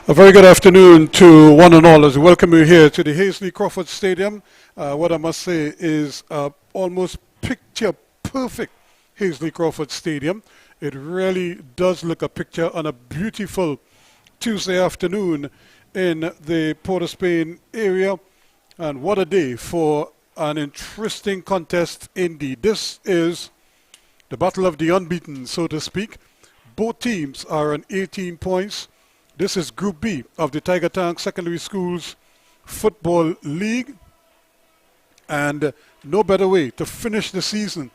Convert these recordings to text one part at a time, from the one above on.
A very good afternoon to one and all as we welcome you here to the Hazley Crawford Stadium. What I must say is almost picture perfect Hazley Crawford Stadium. It really does look a picture on a beautiful Tuesday afternoon in the Port of Spain area. And what a day for an interesting contest indeed. This is the battle of the unbeaten, so to speak. Both teams are on 18 points. This is Group B of the Tiger Tank Secondary Schools Football League. And no better way to finish the season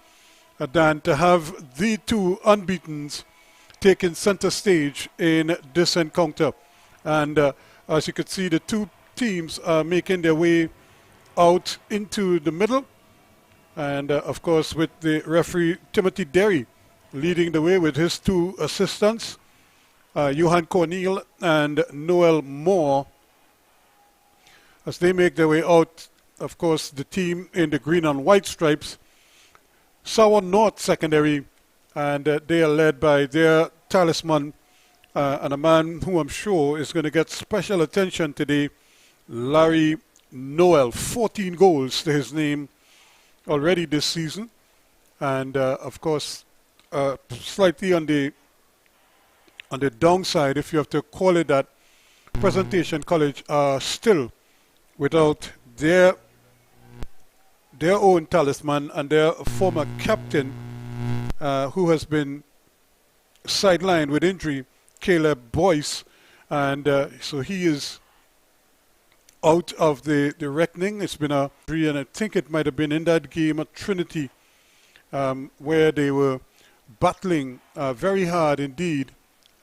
than to have the two unbeatens taking center stage in this encounter. And as you can see, the two teams are making their way out into the middle. And of course, with the referee Timothy Derry leading the way with his two assistants, Juan and Noel Moore, as they make their way out. Of course, the team in the green and white stripes, Sawa North Secondary, and they are led by their talisman and a man who I'm sure is going to get special attention today, Larry Noel. 14 goals to his name already this season, and of course, slightly on the downside, if you have to call it that, Presentation College are still without their own talisman and their former captain who has been sidelined with injury, Caleb Boyce, and so he is out of the reckoning. It's been a injury, and I think it might have been in that game at Trinity where they were battling very hard indeed,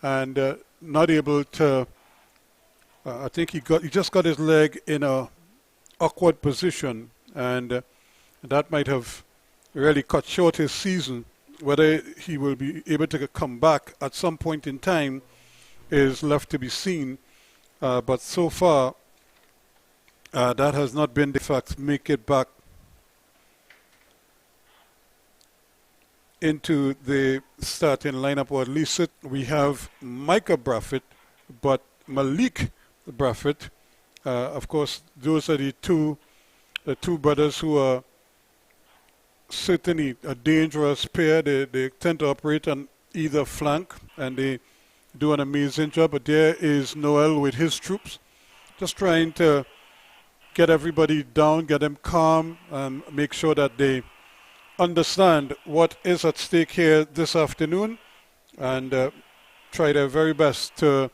and not able to. I think he just got his leg in a awkward position, and that might have really cut short his season. Whether he will be able to come back at some point in time is left to be seen. But so far, that has not been the fact. Make it back into the starting lineup, or at least we have Micah Braffett, but Malik Braffett, of course, those are the two brothers who are certainly a dangerous pair. They tend to operate on either flank, and they do an amazing job. But there is Noel with his troops, just trying to get everybody down, get them calm, and make sure that they understand what is at stake here this afternoon, and try their very best to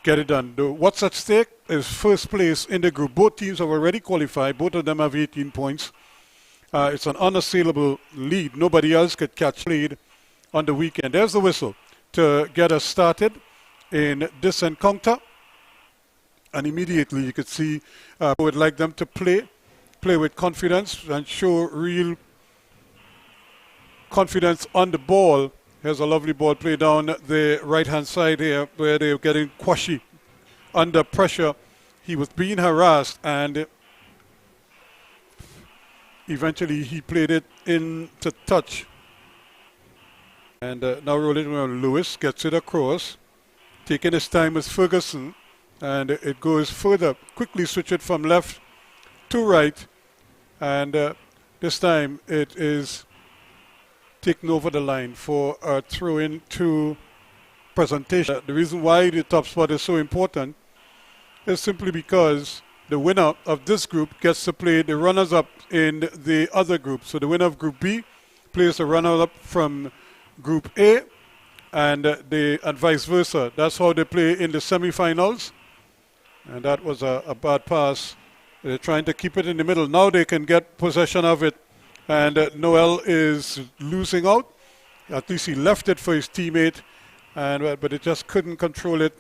get it done. What's at stake is first place in the group. Both teams have already qualified. Both of them have 18 points. It's an unassailable lead. Nobody else could catch lead on the weekend. There's the whistle to get us started in this encounter. And immediately you could see I would like them to play with confidence and show real confidence on the ball. Here's a lovely ball play down the right-hand side here where they're getting Kwashi under pressure. He was being harassed, and eventually he played it into touch. And now rolling around, Lewis gets it across, taking his time with Ferguson, and it goes further. Quickly switch it from left to right, and this time it is taken over the line for a throw-in to Presentation. The reason why the top spot is so important is simply because the winner of this group gets to play the runners-up in the other group. So the winner of Group B plays the runner-up from Group A, and vice versa. That's how they play in the semi-finals. And that was a bad pass. They're trying to keep it in the middle. Now they can get possession of it. And Noel is losing out. At least he left it for his teammate, but it just couldn't control it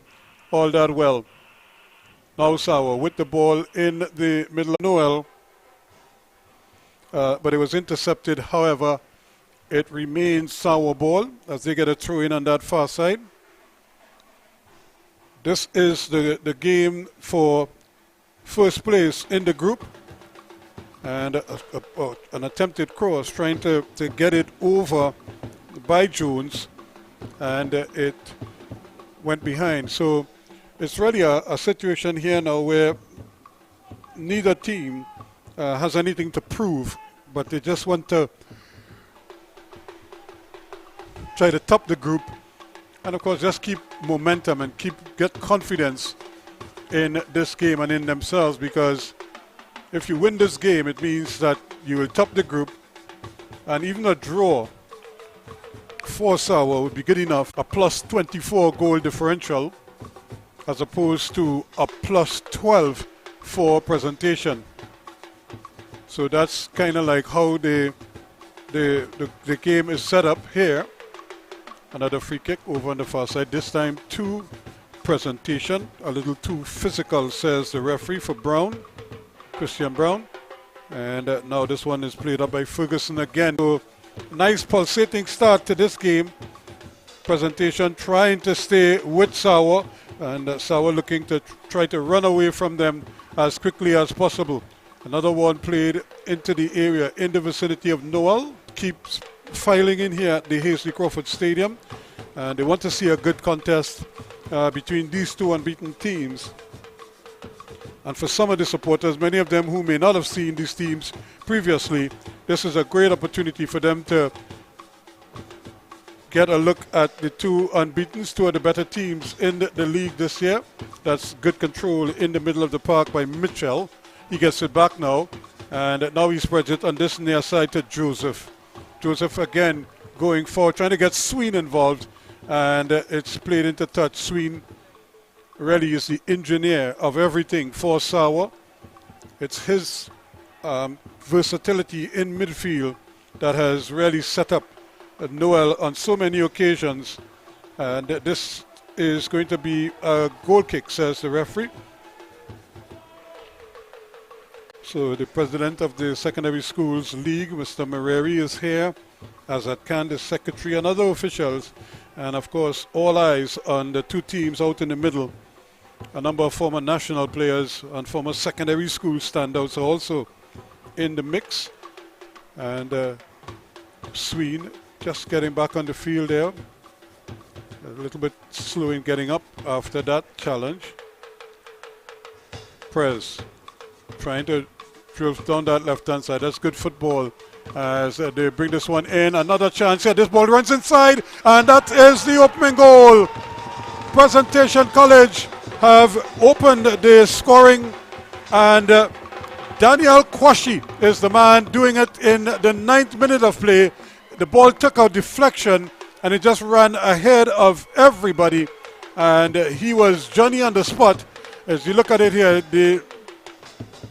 all that well. Now Sawa with the ball in the middle of Noel, but it was intercepted. However, it remains Sawa ball as they get a throw in on that far side. This is the game for first place in the group, and an attempted cross trying to get it over by Jones, and it went behind. So it's really a situation here now where neither team has anything to prove, but they just want to try to top the group, and of course just keep momentum and get confidence in this game and in themselves, because if you win this game, it means that you will top the group, and even a draw for Sawa would be good enough. A plus 24 goal differential as opposed to a plus 12 for Presentation. So that's kind of like how the game is set up here. Another free kick over on the far side, this time to Presentation. A little too physical, says the referee, for Brown, Christian Brown. And now this one is played up by Ferguson again. So nice pulsating start to this game. Presentation trying to stay with Sawa, and Sawa looking to try to run away from them as quickly as possible. Another one played into the area in the vicinity of Noel. Keeps filing in here at the Hazley Crawford Stadium, and they want to see a good contest between these two unbeaten teams. And for some of the supporters, many of them who may not have seen these teams previously, this is a great opportunity for them to get a look at the two unbeatens, two of the better teams in the league this year. That's good control in the middle of the park by Mitchell. He gets it back now, and now he spreads it on this near side to Joseph. Joseph again going forward, trying to get Sween involved, and it's played into touch. Sween really is the engineer of everything for Sawa. It's his versatility in midfield that has really set up Noel on so many occasions, and this is going to be a goal kick, says the referee. So the president of the Secondary Schools League, Mr. Mareri, is here, as at Candace secretary and other officials, and of course all eyes on the two teams out in the middle. A number of former national players and former secondary school standouts are also in the mix, and Sween just getting back on the field there, a little bit slow in getting up after that challenge. Prez trying to drill down that left hand side. That's good football as they bring this one in. Another chance here. This ball runs inside, and that is the opening goal. Presentation College have opened the scoring, and Daniel Kwashi is the man doing it in the 9th minute of play. The ball took a deflection and it just ran ahead of everybody, and he was Johnny on the spot. As you look at it here, the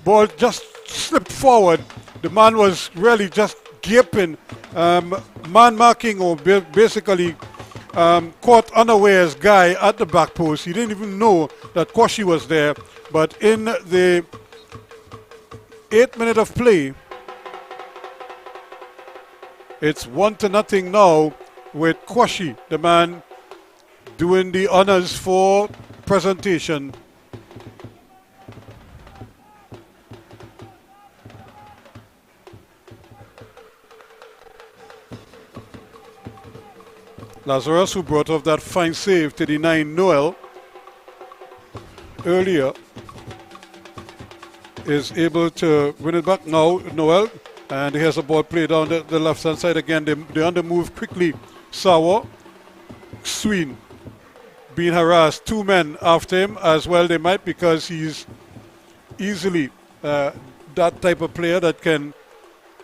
ball just slipped forward. The man was really just gaping, man marking, or basically caught unawares guy at the back post. He didn't even know that Kwashi was there, but in the 8th minute of play, it's 1-0 now, with Kwashi, the man doing the honors for Presentation. Lazarus, who brought off that fine save to deny Noel earlier, is able to win it back now. Noel, and he has a ball played down the left hand side again. They on the move quickly. Sawa, Sween being harassed. Two men after him as well. They might, because he's easily that type of player that can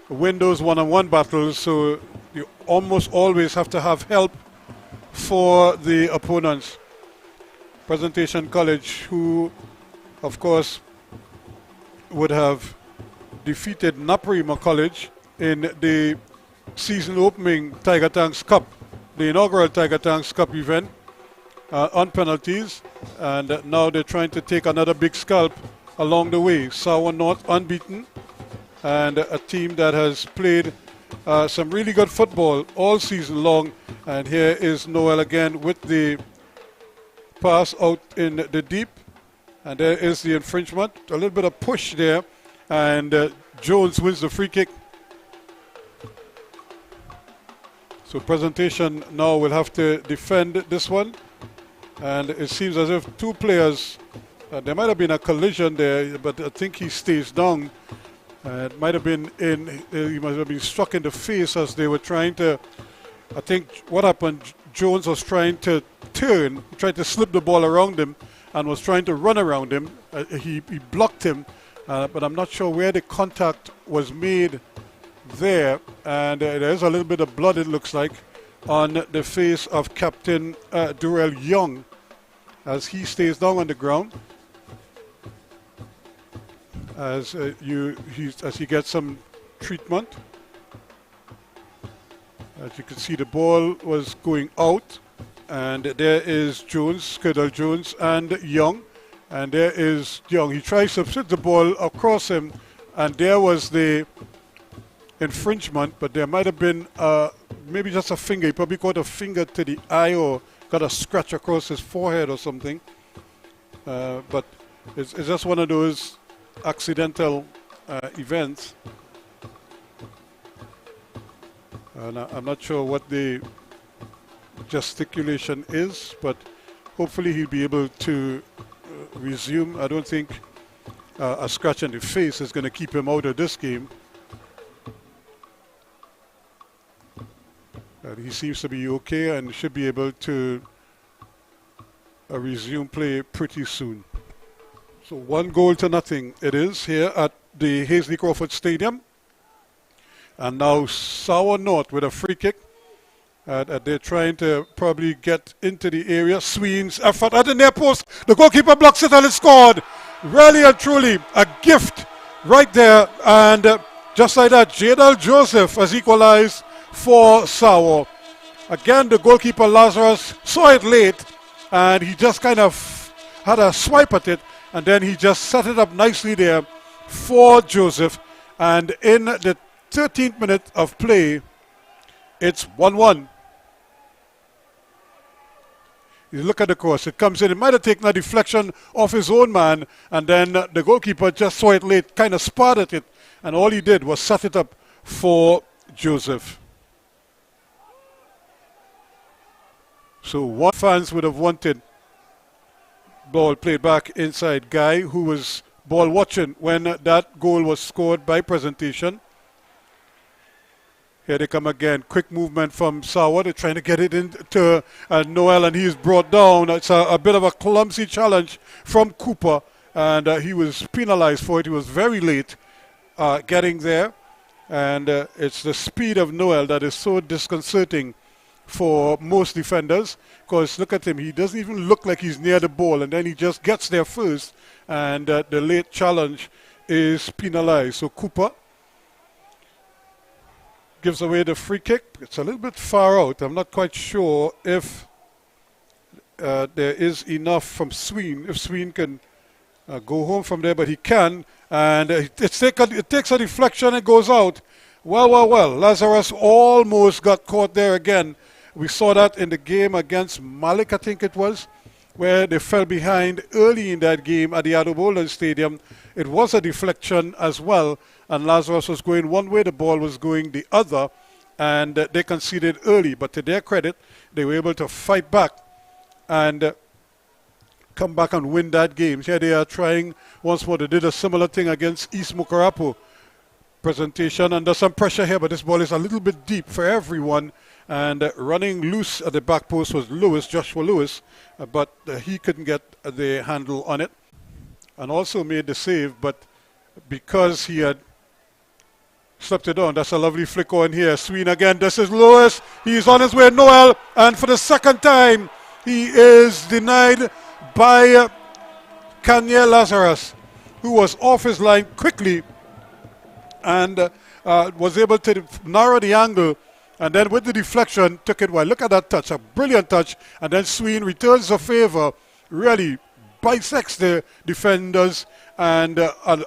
win those one-on-one battles. So you almost always have to have help for the opponents. Presentation College, who of course would have defeated Naparima College in the season opening Tiger Tanks Cup, the inaugural Tiger Tanks Cup event, on penalties, and now they're trying to take another big scalp along the way. Sawa North unbeaten, and a team that has played some really good football all season long. And here is Noel again with the pass out in the deep, and there is the infringement. A little bit of push there, and Jones wins the free kick. So Presentation now will have to defend this one. And it seems as if two players, there might have been a collision there, but I think he stays down. It might have been he must have been struck in the face as they were trying to, I think what happened, Jones was trying to turn, tried to slip the ball around him and was trying to run around him. He blocked him, but I'm not sure where the contact was made there. And there's a little bit of blood, it looks like, on the face of Captain Durrell Young as he stays down on the ground. As he gets some treatment. As you can see, the ball was going out, and there is Jones, Curdle Jones, and Young, and there is Young. He tries to put the ball across him, and there was the infringement, but there might have been maybe just a finger. He probably got a finger to the eye or got a scratch across his forehead or something. But it's just one of those accidental events. And I'm not sure what the gesticulation is, but hopefully he'll be able to resume. I don't think a scratch on the face is going to keep him out of this game. He seems to be okay and should be able to resume play pretty soon. So 1-0 it is here at the Hasely Crawford Stadium. And now Sawa North with a free kick. They're trying to probably get into the area. Sween's effort at the near post. The goalkeeper blocks it and it's scored. Really and truly a gift right there. And just like that, Jadal Joseph has equalized for Sawa. Again, the goalkeeper Lazarus saw it late and he just kind of had a swipe at it. And then he just set it up nicely there for Joseph. And in the 13th minute of play, it's 1-1. You look at the cross, it comes in. It might have taken a deflection off his own man, and then the goalkeeper just saw it late, kind of spotted it, and all he did was set it up for Joseph. So what fans would have wanted, ball played back inside. Guy, who was ball watching when that goal was scored by presentation. Here they come again. Quick movement from Sawa. They're trying to get it into Noel, and he's brought down. It's a bit of a clumsy challenge from Cooper, and he was penalized for it. He was very late getting there, and it's the speed of Noel that is so disconcerting for most defenders, because look at him. He doesn't even look like he's near the ball, and then he just gets there first, and the late challenge is penalized. So Cooper gives away the free kick. It's a little bit far out. I'm not quite sure if there is enough from Sween, if Sween can go home from there, but he can. And it takes a deflection and goes out. Well. Lazarus almost got caught there again. We saw that in the game against Malik, I think it was, where they fell behind early in that game at the Adobola Stadium. It was a deflection as well, and Lazarus was going one way, the ball was going the other, and they conceded early. But to their credit, they were able to fight back and come back and win that game. Here they are trying once more. They did a similar thing against East Mukarapu. Presentation under some pressure here, but this ball is a little bit deep for everyone. And running loose at the back post was Joshua Lewis, but he couldn't get the handle on it. And also made the save, but because he had slipped it on, that's a lovely flick on here. Sween again, this is Lewis. He's on his way, Noel, and for the second time, he is denied by Kanye Lazarus, who was off his line quickly and was able to narrow the angle, and then with the deflection took it wide. Look at that touch, a brilliant touch, and then Sween returns the favor, really bisects the defenders, and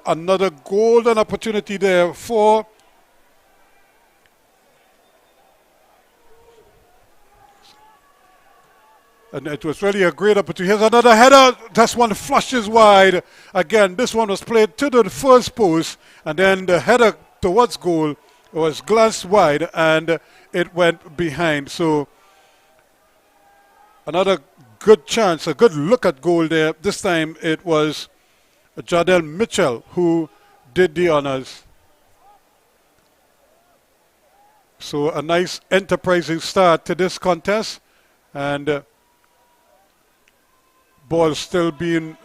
another golden opportunity there for and it was really a great opportunity. Here's another header. This one flushes wide. Again, this one was played to the first post, and then the header towards goal was glanced wide, and it went behind. So another good chance, a good look at goal there. This time it was Jardel Mitchell who did the honors. So a nice enterprising start to this contest, and ball still being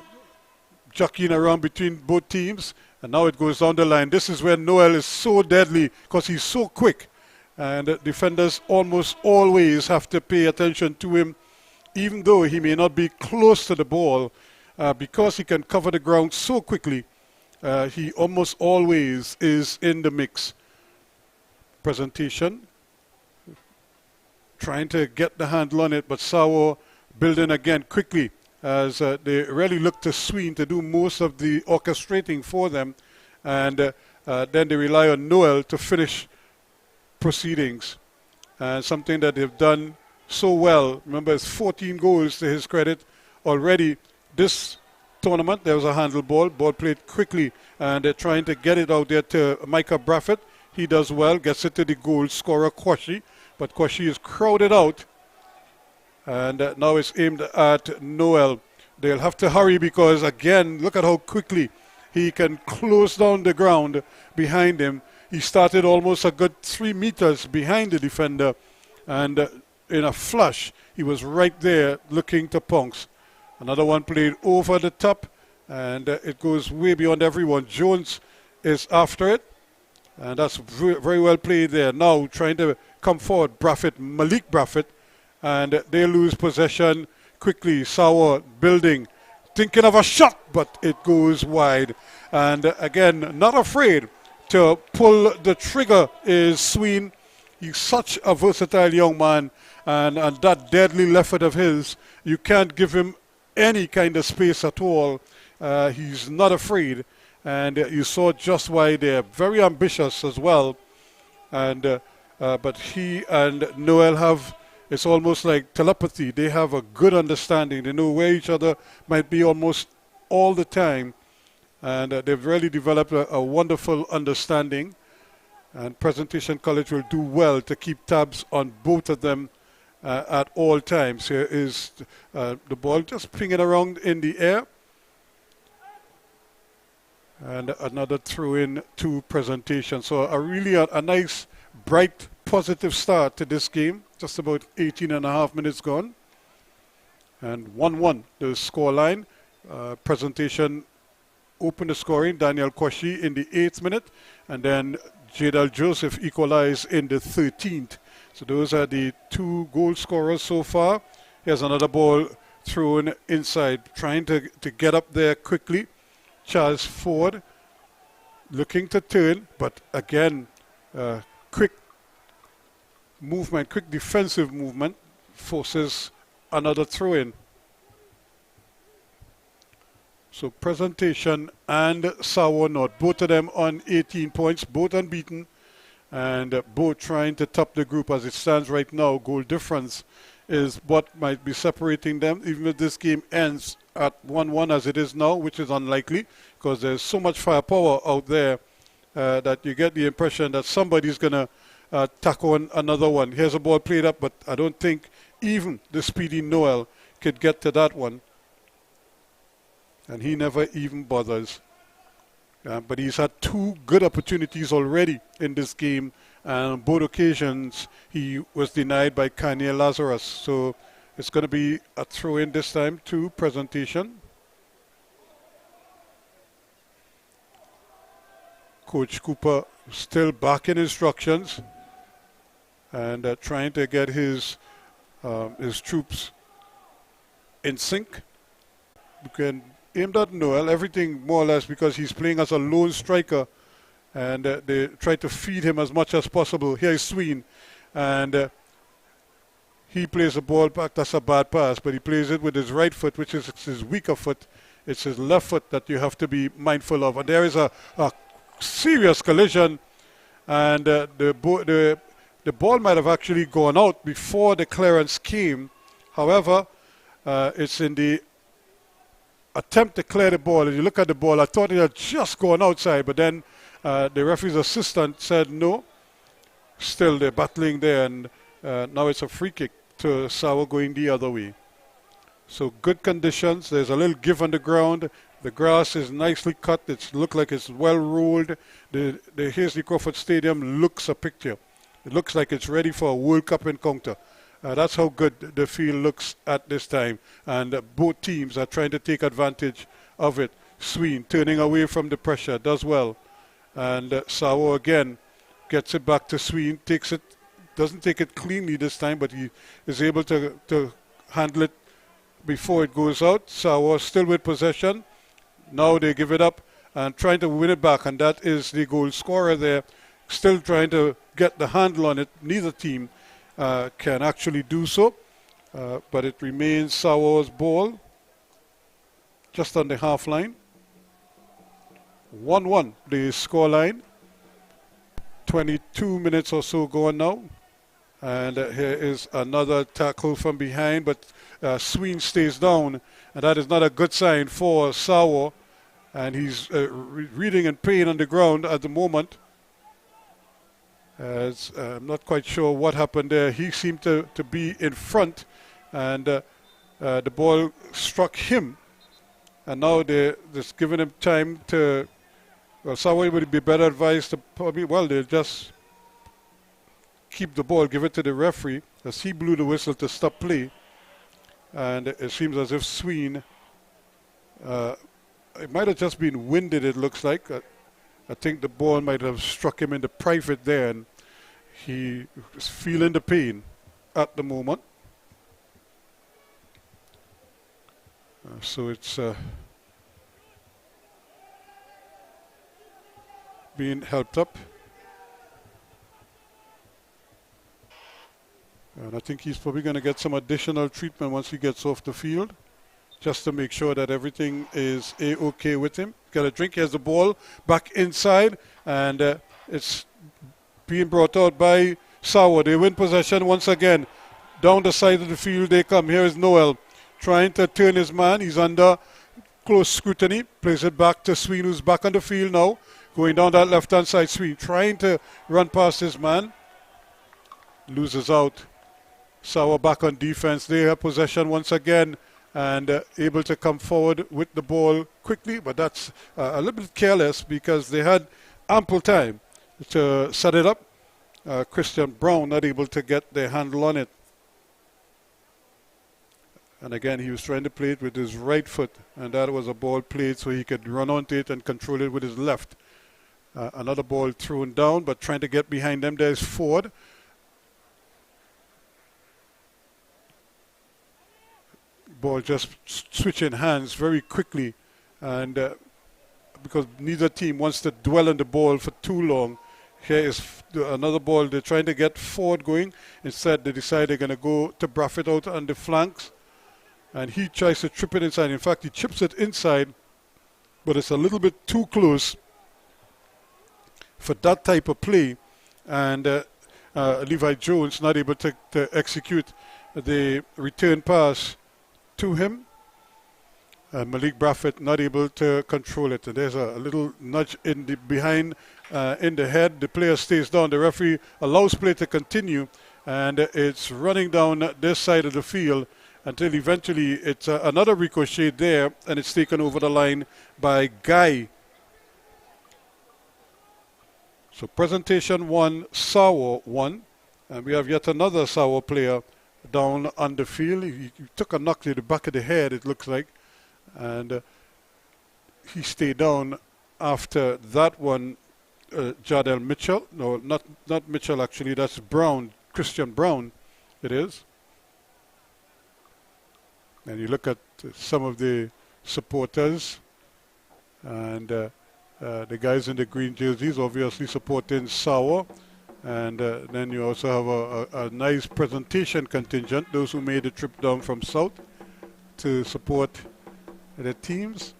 jockeying around between both teams, and now it goes down the line. This is where Noel is so deadly because he's so quick, and defenders almost always have to pay attention to him, even though he may not be close to the ball, because he can cover the ground so quickly. He almost always is in the mix. Presentation, trying to get the handle on it, but Sawa building again quickly as they really look to Sween to do most of the orchestrating for them, and then they rely on Noel to finish proceedings, and something that they've done so well. Remember, it's 14 goals to his credit already this tournament. There was a handle ball played quickly, and they're trying to get it out there to Micah Braffett. He does well, gets it to the goal scorer Kwashi, but Kwashi is crowded out, and now it's aimed at Noel. They'll have to hurry because, again, look at how quickly he can close down the ground behind him. He started almost a good 3 meters behind the defender, and in a flush, he was right there looking to pounce. Another one played over the top, and it goes way beyond everyone. Jones is after it, and that's very well played there. Now trying to come forward, Malik Braffett, and they lose possession quickly. Sawa building, thinking of a shot, but it goes wide. And again, not afraid to pull the trigger is Sween. He's such a versatile young man, and that deadly left foot of his, you can't give him any kind of space at all. He's not afraid, and you saw just why they're very ambitious as well. And but he and Noel have, it's almost like telepathy. They have a good understanding. They know where each other might be almost all the time, and they've really developed a wonderful understanding. And Presentation College will do well to keep tabs on both of them at all times. Here is the ball just pinging around in the air. And another throw in to Presentation. So a nice, bright, positive start to this game. Just about 18 and a half minutes gone. And 1-1 the score line. Presentation opened the scoring. Daniel Kwashi in the 8th minute. And then Jadal Joseph equalized in the 13th. So those are the 2 goal scorers so far. Here's another ball thrown inside, trying to get up there quickly. Charles Ford looking to turn, but again, quick movement, quick defensive movement forces another throw in. So Presentation and Sawa North, both of them on 18 points, both unbeaten, and both trying to top the group as it stands right now. Goal difference is what might be separating them, even if this game ends at 1-1 as it is now, which is unlikely because there's so much firepower out there that you get the impression that somebody's going to tack on another one. Here's a ball played up, but I don't think even the speedy Noel could get to that one. And he never even bothers. But he's had 2 good opportunities already in this game, and on both occasions he was denied by Kanye Lazarus. So it's going to be a throw-in this time to Presentation. Coach Cooper still backing instructions and trying to get his troops in sync. You can aim at Noel, everything more or less, because he's playing as a lone striker, and they try to feed him as much as possible. Here is Sween, and he plays the ball back. That's a bad pass, but he plays it with his right foot, which is his weaker foot. It's his left foot that you have to be mindful of. And there is a serious collision, and the ball might have actually gone out before the clearance came. However, it's in the attempt to clear the ball. As you look at the ball, I thought it had just gone outside, but then the referee's assistant said no. Still, they're battling there, and now it's a free kick to Sawa going the other way. So good conditions. There's a little give on the ground. The grass is nicely cut. It looks like it's well rolled. The Hazley Crawford Stadium looks a picture. It looks like it's ready for a World Cup encounter. That's how good the field looks at this time. And both teams are trying to take advantage of it. Sween turning away from the pressure, does well. And Sawa again gets it back to Sween, takes it, doesn't take it cleanly this time, but he is able to handle it before it goes out. Sawa still with possession. Now they give it up and trying to win it back, and that is the goal scorer there, still trying to get the handle on it. Neither team can actually do so, but it remains Sawa's ball just on the half line. 1-1 the score line. 22 minutes or so gone now, and here is another tackle from behind, but Sween stays down, and that is not a good sign for Sawa, and he's reading in pain on the ground at the moment. As I'm not quite sure what happened there. He seemed to be in front, and the ball struck him, and now they're just giving him time to. Well, Sawa would be better advised to probably, well, they'll just keep the ball, give it to the referee, as he blew the whistle to stop play. And it seems as if Sween, it might have just been winded, it looks like. I think the ball might have struck him in the private there, and he is feeling the pain at the moment. So it's being helped up. And I think he's probably going to get some additional treatment once he gets off the field, just to make sure that everything is A-OK with him. Got a drink. Here's the ball back inside, and it's being brought out by Sawa. They win possession once again. Down the side of the field they come. Here is Noel trying to turn his man. He's under close scrutiny. Plays it back to Sween, who's back on the field now. Going down that left-hand side, Sween trying to run past his man. Loses out. Sawa back on defense. They have possession once again, and able to come forward with the ball quickly, but that's a little bit careless because they had ample time to set it up. Christian Brown not able to get their handle on it. And again, he was trying to play it with his right foot, and that was a ball played so he could run onto it and control it with his left. Another ball thrown down, but trying to get behind them. There's Ford. Ball just switching hands very quickly, and because neither team wants to dwell on the ball for too long. Here is another ball. They're trying to get Ford going. Instead, they decide they're going to go to Braffett out on the flanks, and he tries to trip it inside. In fact, he chips it inside, but it's a little bit too close for that type of play, and Levi Jones not able to execute the return pass to him. Malik Braffett not able to control it, and there's a little nudge in the behind in the head. The player stays down. The referee allows play to continue, and it's running down this side of the field until eventually it's another ricochet there, and it's taken over the line by Guy. So presentation 1, Sawa 1, and we have yet another Sawa player down on the field. He took a knock to the back of the head, it looks like, and he stayed down after that one. Jardel Mitchell, no, not Mitchell actually, that's Brown, Christian Brown it is. And you look at some of the supporters, and the guys in the green jerseys obviously supporting Sawa. And then you also have a nice presentation contingent, those who made the trip down from south to support the teams.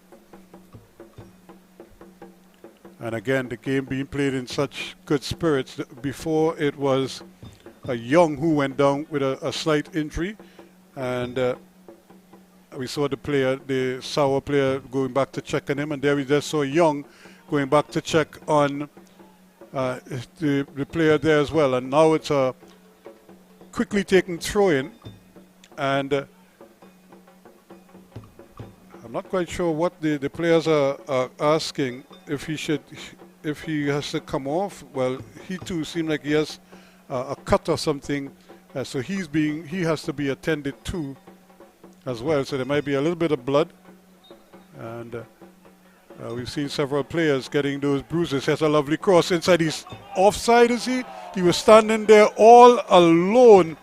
And again, the game being played in such good spirits. Before it was a Young who went down with a slight injury, and we saw the Sawa player going back to check on him, and there we just saw Young going back to check on the player there as well. And now it's a quickly taken throw in, and I'm not quite sure what the players are asking, if he has to come off. Well, he too seemed like he has a cut or something, so he has to be attended to as well. So there might be a little bit of blood, and we've seen several players getting those bruises. Has a lovely cross inside. He's offside, is he? He was standing there all alone,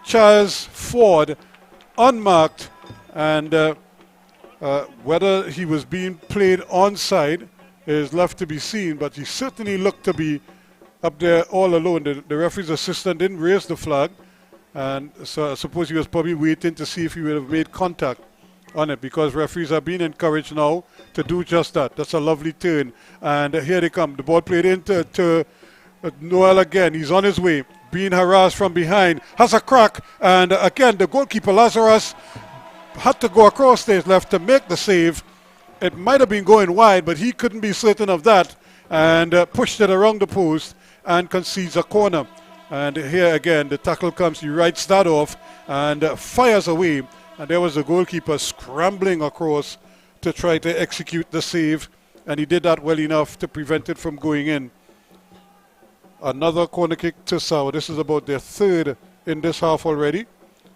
Charles Ford, unmarked, and whether he was being played onside is left to be seen, but he certainly looked to be up there all alone. The referee's assistant didn't raise the flag, and so I suppose he was probably waiting to see if he would have made contact on it, because referees are being encouraged now to do just that. That's a lovely turn, and here they come. The ball played into Noel again. He's on his way, being harassed from behind, has a crack, and again the goalkeeper Lazarus had to go across stage left to make the save. It might have been going wide, but he couldn't be certain of that, and pushed it around the post and concedes a corner. And here again the tackle comes, he writes that off and fires away, and there was the goalkeeper scrambling across to try to execute the save, and he did that well enough to prevent it from going in. Another corner kick to Sawa. This is about their third in this half already.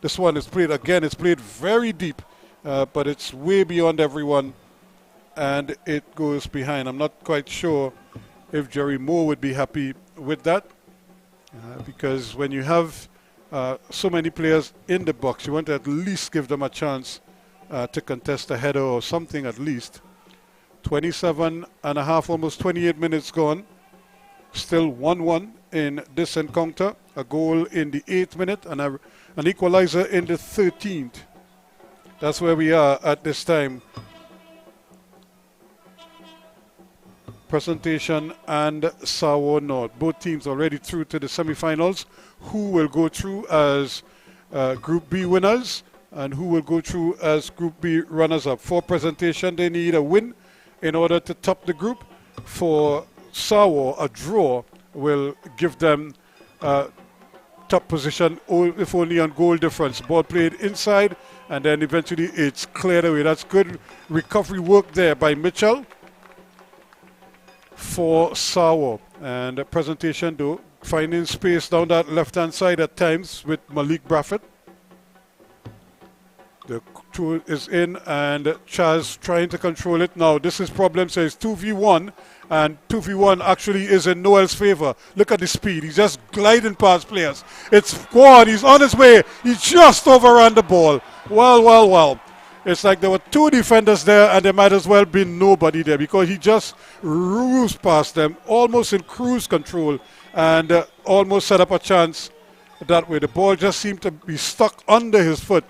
This one is played, again, it's played very deep, but it's way beyond everyone, and it goes behind. I'm not quite sure if Jerry Moore would be happy with that, because when you have so many players in the box, you want to at least give them a chance to contest a header or something at least. 27 and a half, almost 28 minutes gone. Still 1-1 in this encounter. A goal in the 8th minute and an equalizer in the 13th. That's where we are at this time. Presentation and Sawa North. Both teams already through to the semi-finals. Who will go through as Group B winners and who will go through as Group B runners-up? For Presentation, they need a win in order to top the group. For Sawa, a draw will give them top position, if only on goal difference. Ball played inside, and then eventually it's cleared away. That's good recovery work there by Mitchell for Sawa. And Presentation, though, finding space down that left-hand side at times with Malik Braffett. The throw is in, and Chaz trying to control it. Now, this is problem, says 2v1, and 2v1 actually is in Noel's favor. Look at the speed. He's just gliding past players. It's Juan. He's on his way. He just overran the ball. Well. It's like there were two defenders there, and there might as well be nobody there, because he just roost past them, almost in cruise control, and almost set up a chance that way. The ball just seemed to be stuck under his foot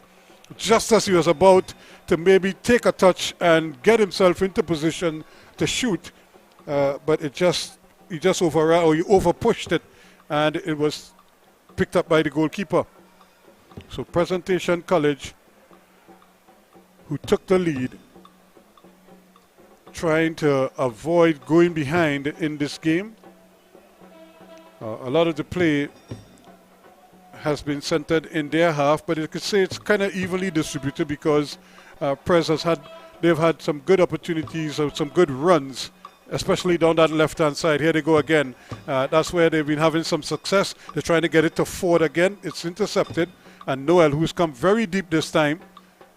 just as he was about to maybe take a touch and get himself into position to shoot, but he just overran, or he overpushed it, and it was picked up by the goalkeeper. So Presentation College, who took the lead, trying to avoid going behind in this game. A lot of the play has been centered in their half, but you could say it's kind of evenly distributed, because Prez they've had some good opportunities or some good runs, especially down that left-hand side. Here they go again. That's where they've been having some success. They're trying to get it to Ford again. It's intercepted, and Noel, who's come very deep this time,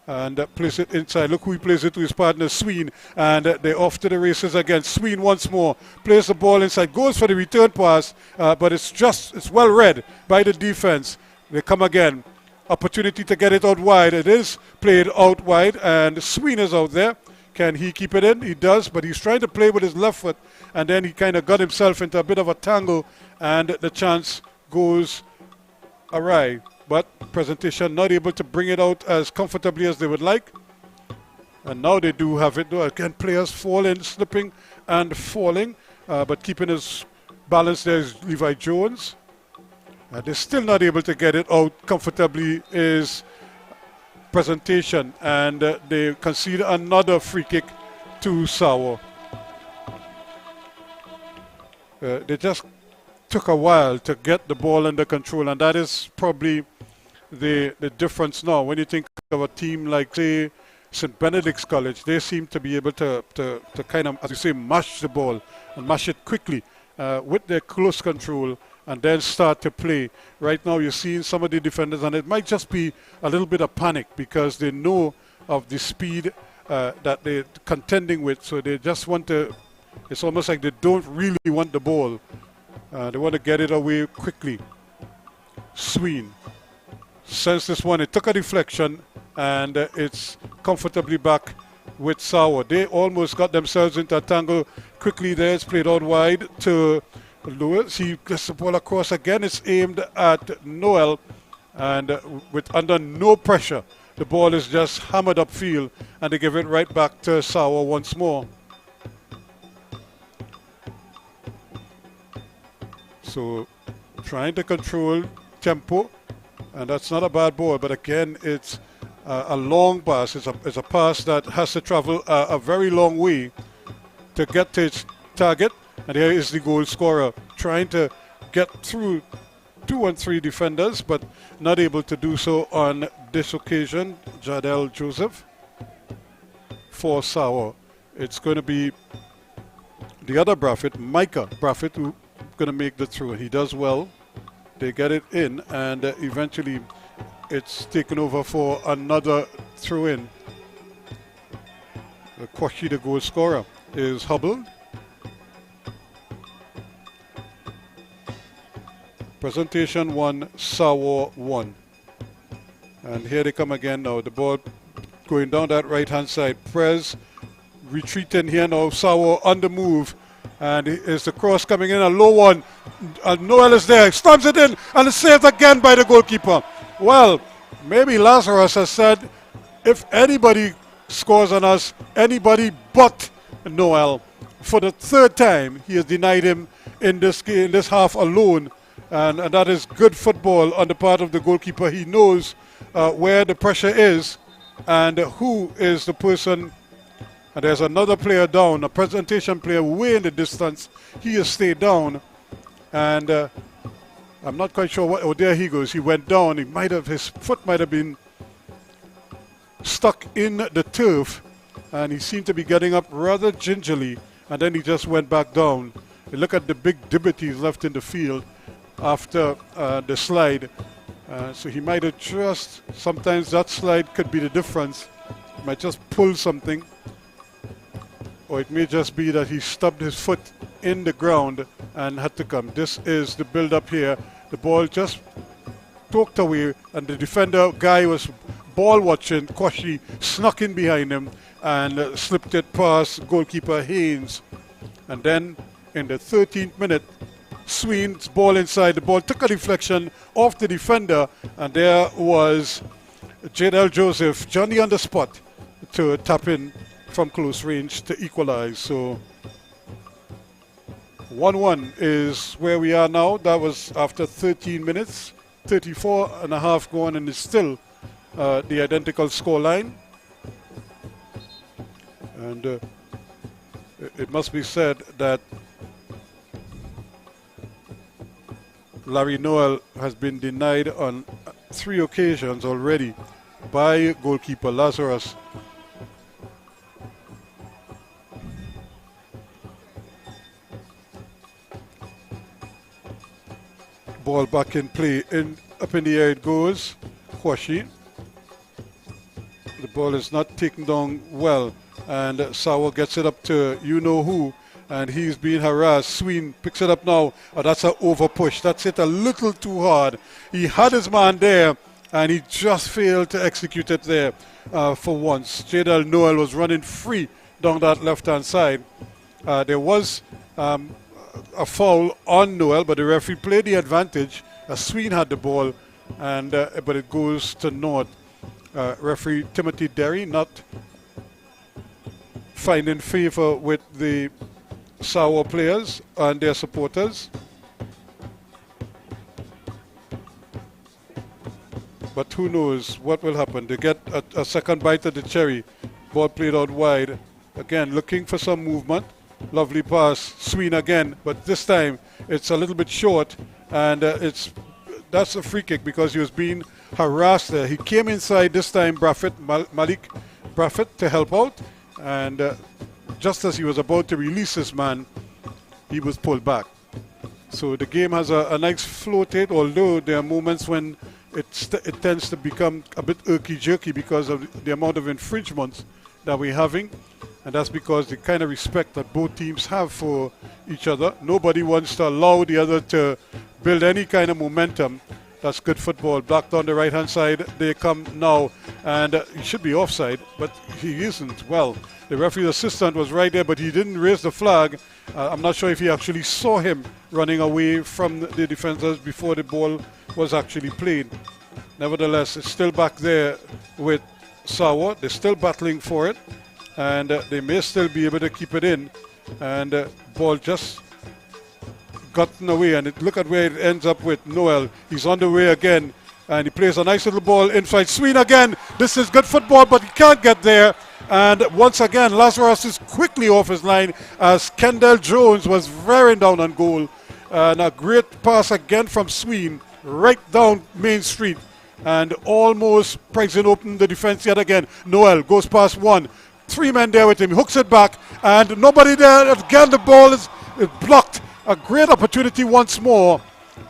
and plays it inside. Look who he plays it to, his partner Sween, and they're off to the races again. Sween once more plays the ball inside, goes for the return pass, but it's well read by the defense. They come again, opportunity to get it out wide. It is played out wide, and Sween is out there. Can he keep it in? He does, but he's trying to play with his left foot, and then he kind of got himself into a bit of a tangle, and the chance goes awry. But Presentation not able to bring it out as comfortably as they would like. And now they do have it, though. Again, players falling, slipping and falling, but keeping his balance there is Levi Jones. They're still not able to get it out comfortably is Presentation, and they concede another free kick to Sawa. They just took a while to get the ball under control, and that is probably the difference now. When you think of a team like, say, St. Benedict's College, they seem to be able to kind of, as you say, mash the ball and mash it quickly with their close control and then start to play. Right now you're seeing some of the defenders, and it might just be a little bit of panic because they know of the speed that they're contending with, so they just want to, it's almost like they don't really want the ball. They want to get it away quickly. Sween sends this one, it took a deflection, and it's comfortably back with Sawa. They almost got themselves into a tangle quickly there. It's played out wide to Lewis. He gets the ball across again. It's aimed at Noel, and with under no pressure, the ball is just hammered upfield, and they give it right back to Sawa once more. So trying to control tempo, and that's not a bad ball, but again it's a long pass. It's a pass that has to travel a very long way to get to its target, and here is the goal scorer trying to get through 2-on-3 defenders, but not able to do so on this occasion. Jadel Joseph for Sawa. It's going to be the other Braffett, Micah Braffett, who going to make the throw. He does well. They get it in, and eventually it's taken over for another throw in. The Kwashi, the goal scorer, is hobbled. Presentation 1, Sawa 1. And here they come again now. The ball going down that right hand side. Prez retreating here now. Sawa on the move. And is the cross coming in, a low one. And Noel is there, stabs it in, and it's saved again by the goalkeeper. Well, maybe Lazarus has said, if anybody scores on us, anybody but Noel. For the third time, he has denied him in this game, in this half alone. And that is good football on the part of the goalkeeper. He knows where the pressure is and who is the person. And there's another player down, a presentation player way in the distance. He has stayed down, and I'm not quite sure what. Oh, there he goes. He went down. He might have, his foot might have been stuck in the turf, and he seemed to be getting up rather gingerly, and then he just went back down. You look at the big divot he's left in the field after the slide. So he might have just, sometimes that slide could be the difference. He might just pull something. Or it may just be that he stubbed his foot in the ground and had to come. This is the build-up here. The ball just poked away, and the defender guy was ball watching. Kwashi snuck in behind him and slipped it past goalkeeper Haynes. And then in the 13th minute, Sween's ball inside. The ball took a deflection off the defender, and there was Jadel Joseph, Johnny on the spot, to tap in from close range to equalize. So 1-1 is where we are now. That was after 13 minutes, 34 and a half gone, and it's still the identical score line. And it must be said that Larry Noel has been denied on 3 occasions already by goalkeeper Lazarus. Ball back in play, up in the air it goes. Kwashi. The ball is not taken down well, and Sawa gets it up to you-know-who, and he's being harassed. Sween picks it up now. Oh, that's an over push. That's it a little too hard. He had his man there, and he just failed to execute it there for once. Jadel Noel was running free down that left-hand side. There was a foul on Noel, but the referee played the advantage. Sween had the ball, and but it goes to North. Referee Timothy Derry not finding favor with the Sawa players and their supporters. But who knows what will happen. They get a second bite of the cherry. Ball played out wide. Again, looking for some movement. Lovely pass, Sween again, but this time it's a little bit short, and that's a free kick because he was being harassed there. He came inside this time, Braffett, Malik, Braffett to help out, and just as he was about to release his man, he was pulled back. So the game has a nice flow to it, although there are moments when it tends to become a bit irky-jerky because of the amount of infringements that we're having, and that's because the kind of respect that both teams have for each other. Nobody wants to allow the other to build any kind of momentum. That's good football. Blocked on the right-hand side. They come now, and he should be offside, but he isn't. Well, the referee's assistant was right there, but he didn't raise the flag. I'm not sure if he actually saw him running away from the defenders before the ball was actually played. Nevertheless, it's still back there with Sawa. They're still battling for it, and they may still be able to keep it in. And ball just gotten away, and look at where it ends up with Noel. He's on the way again, and he plays a nice little ball inside. Sween again. This is good football, but he can't get there. And once again, Lazarus is quickly off his line as Kendall Jones was very down on goal. And a great pass again from Sween right down Main Street, and almost pricing open the defense yet again. Noel goes past one. 3 men there with him. He hooks it back, and nobody there. Again, the ball is blocked. A great opportunity once more,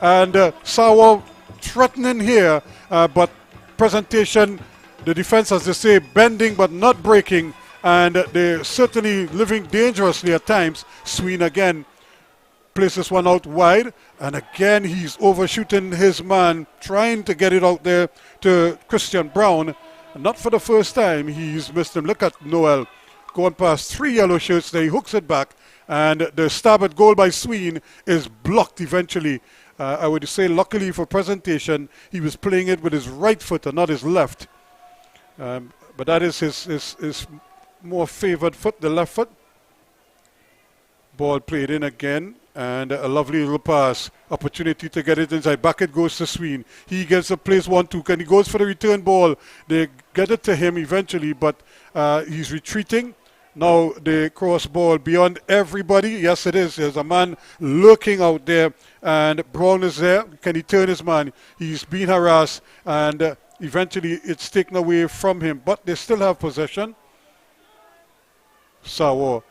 and Sawa threatening here, but presentation, the defense, as they say, bending but not breaking, and they're certainly living dangerously at times. Sween again places one out wide, and again he's overshooting his man, trying to get it out there to Christian Brown. Not for the first time he's missed him. Look at Noel going past 3 yellow shirts there. He hooks it back, and the stab at goal by Sween is blocked eventually. I would say luckily for presentation, he was playing it with his right foot and not his left. But that is his more favored foot, the left foot. Ball played in again, and a lovely little pass. Opportunity to get it inside. Back it goes to Sween. He gets a place 1-2, and he goes for the return ball. They get it to him eventually, but he's retreating. Now the cross ball beyond everybody. Yes, it is. There's a man lurking out there, and Brown is there. Can he turn his man? He's being harassed, and eventually it's taken away from him, but they still have possession. Sawa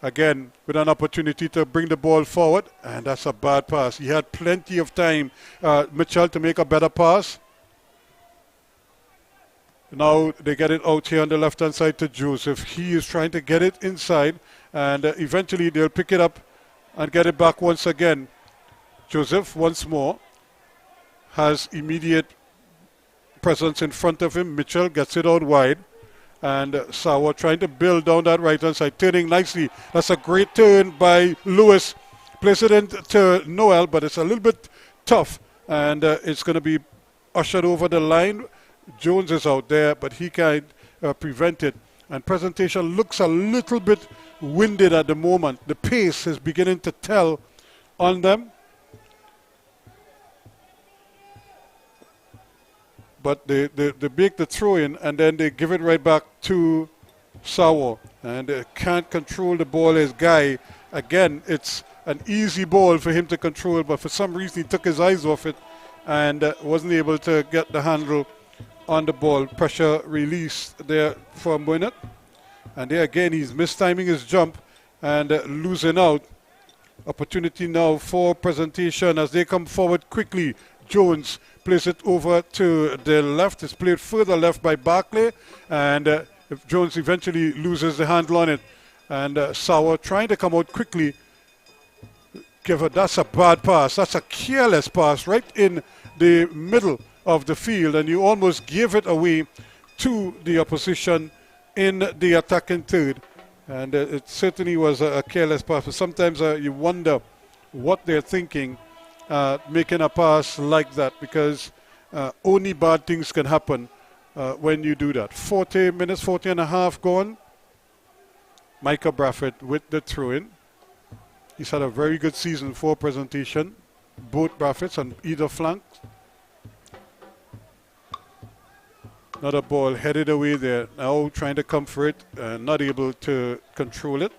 again with an opportunity to bring the ball forward, and that's a bad pass. He had plenty of time, Mitchell, to make a better pass. Now they get it out here on the left-hand side to Joseph. He is trying to get it inside, and eventually they'll pick it up and get it back once again. Joseph, once more, has immediate presence in front of him. Mitchell gets it out wide, and Sawa trying to build down that right-hand side, turning nicely. That's a great turn by Lewis. Place it into Noel, but it's a little bit tough, and it's going to be ushered over the line. Jones is out there, but he can't prevent it. And presentation looks a little bit winded at the moment. The pace is beginning to tell on them. But they make the throw in, and then they give it right back to Sawa. And they can't control the ball. His guy, again, it's an easy ball for him to control, but for some reason he took his eyes off it and wasn't able to get the handle on the ball. Pressure released there for a minute, and there again he's mistiming his jump and losing out. Opportunity now for presentation as they come forward quickly. Jones plays it over to the left. It's played further left by Barclay, and if Jones eventually loses the handle on it, and Sawa trying to come out quickly. That's a bad pass. That's a careless pass right in the middle of the field, and you almost give it away to the opposition in the attacking third. And it certainly was a careless pass. But sometimes you wonder what they're thinking making a pass like that, because only bad things can happen when you do that. 40 minutes, 40 and a half gone. Micah Braffett with the throw-in. He's had a very good season for presentation. Both Braffetts on either flank. Another ball headed away there. Now trying to come for it, not able to control it.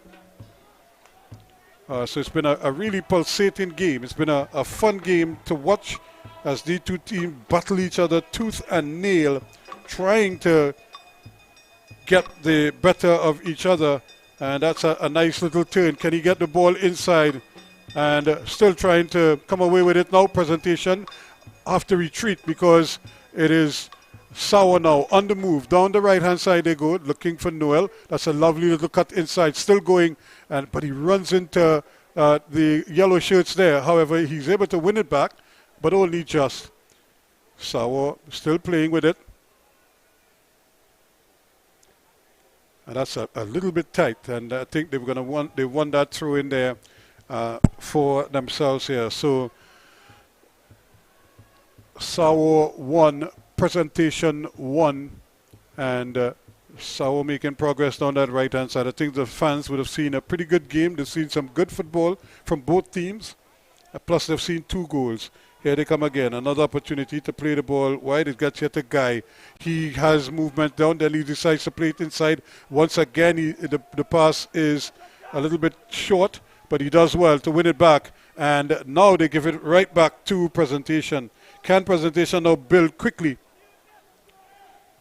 So it's been a really pulsating game. It's been a fun game to watch as these two teams battle each other tooth and nail, trying to get the better of each other. And that's a nice little turn. Can he get the ball inside? And still trying to come away with it now. Presentation. Have to retreat because it is Sawa now on the move. Down the right-hand side they go, looking for Noel. That's a lovely little cut inside. Still going, but he runs into the yellow shirts there. However, he's able to win it back, but only just. Sawa still playing with it. And that's a little bit tight, and I think they won that throw in there for themselves here. So Sawa 1, Presentation 1, and Sawa making progress down that right-hand side. I think the fans would have seen a pretty good game. They've seen some good football from both teams, plus they've seen 2 goals. Here they come again. Another opportunity to play the ball wide. It gets yet a guy. He has movement down. Then he decides to play it inside. Once again, the pass is a little bit short, but he does well to win it back. And now they give it right back to Presentation. Can Presentation now build quickly?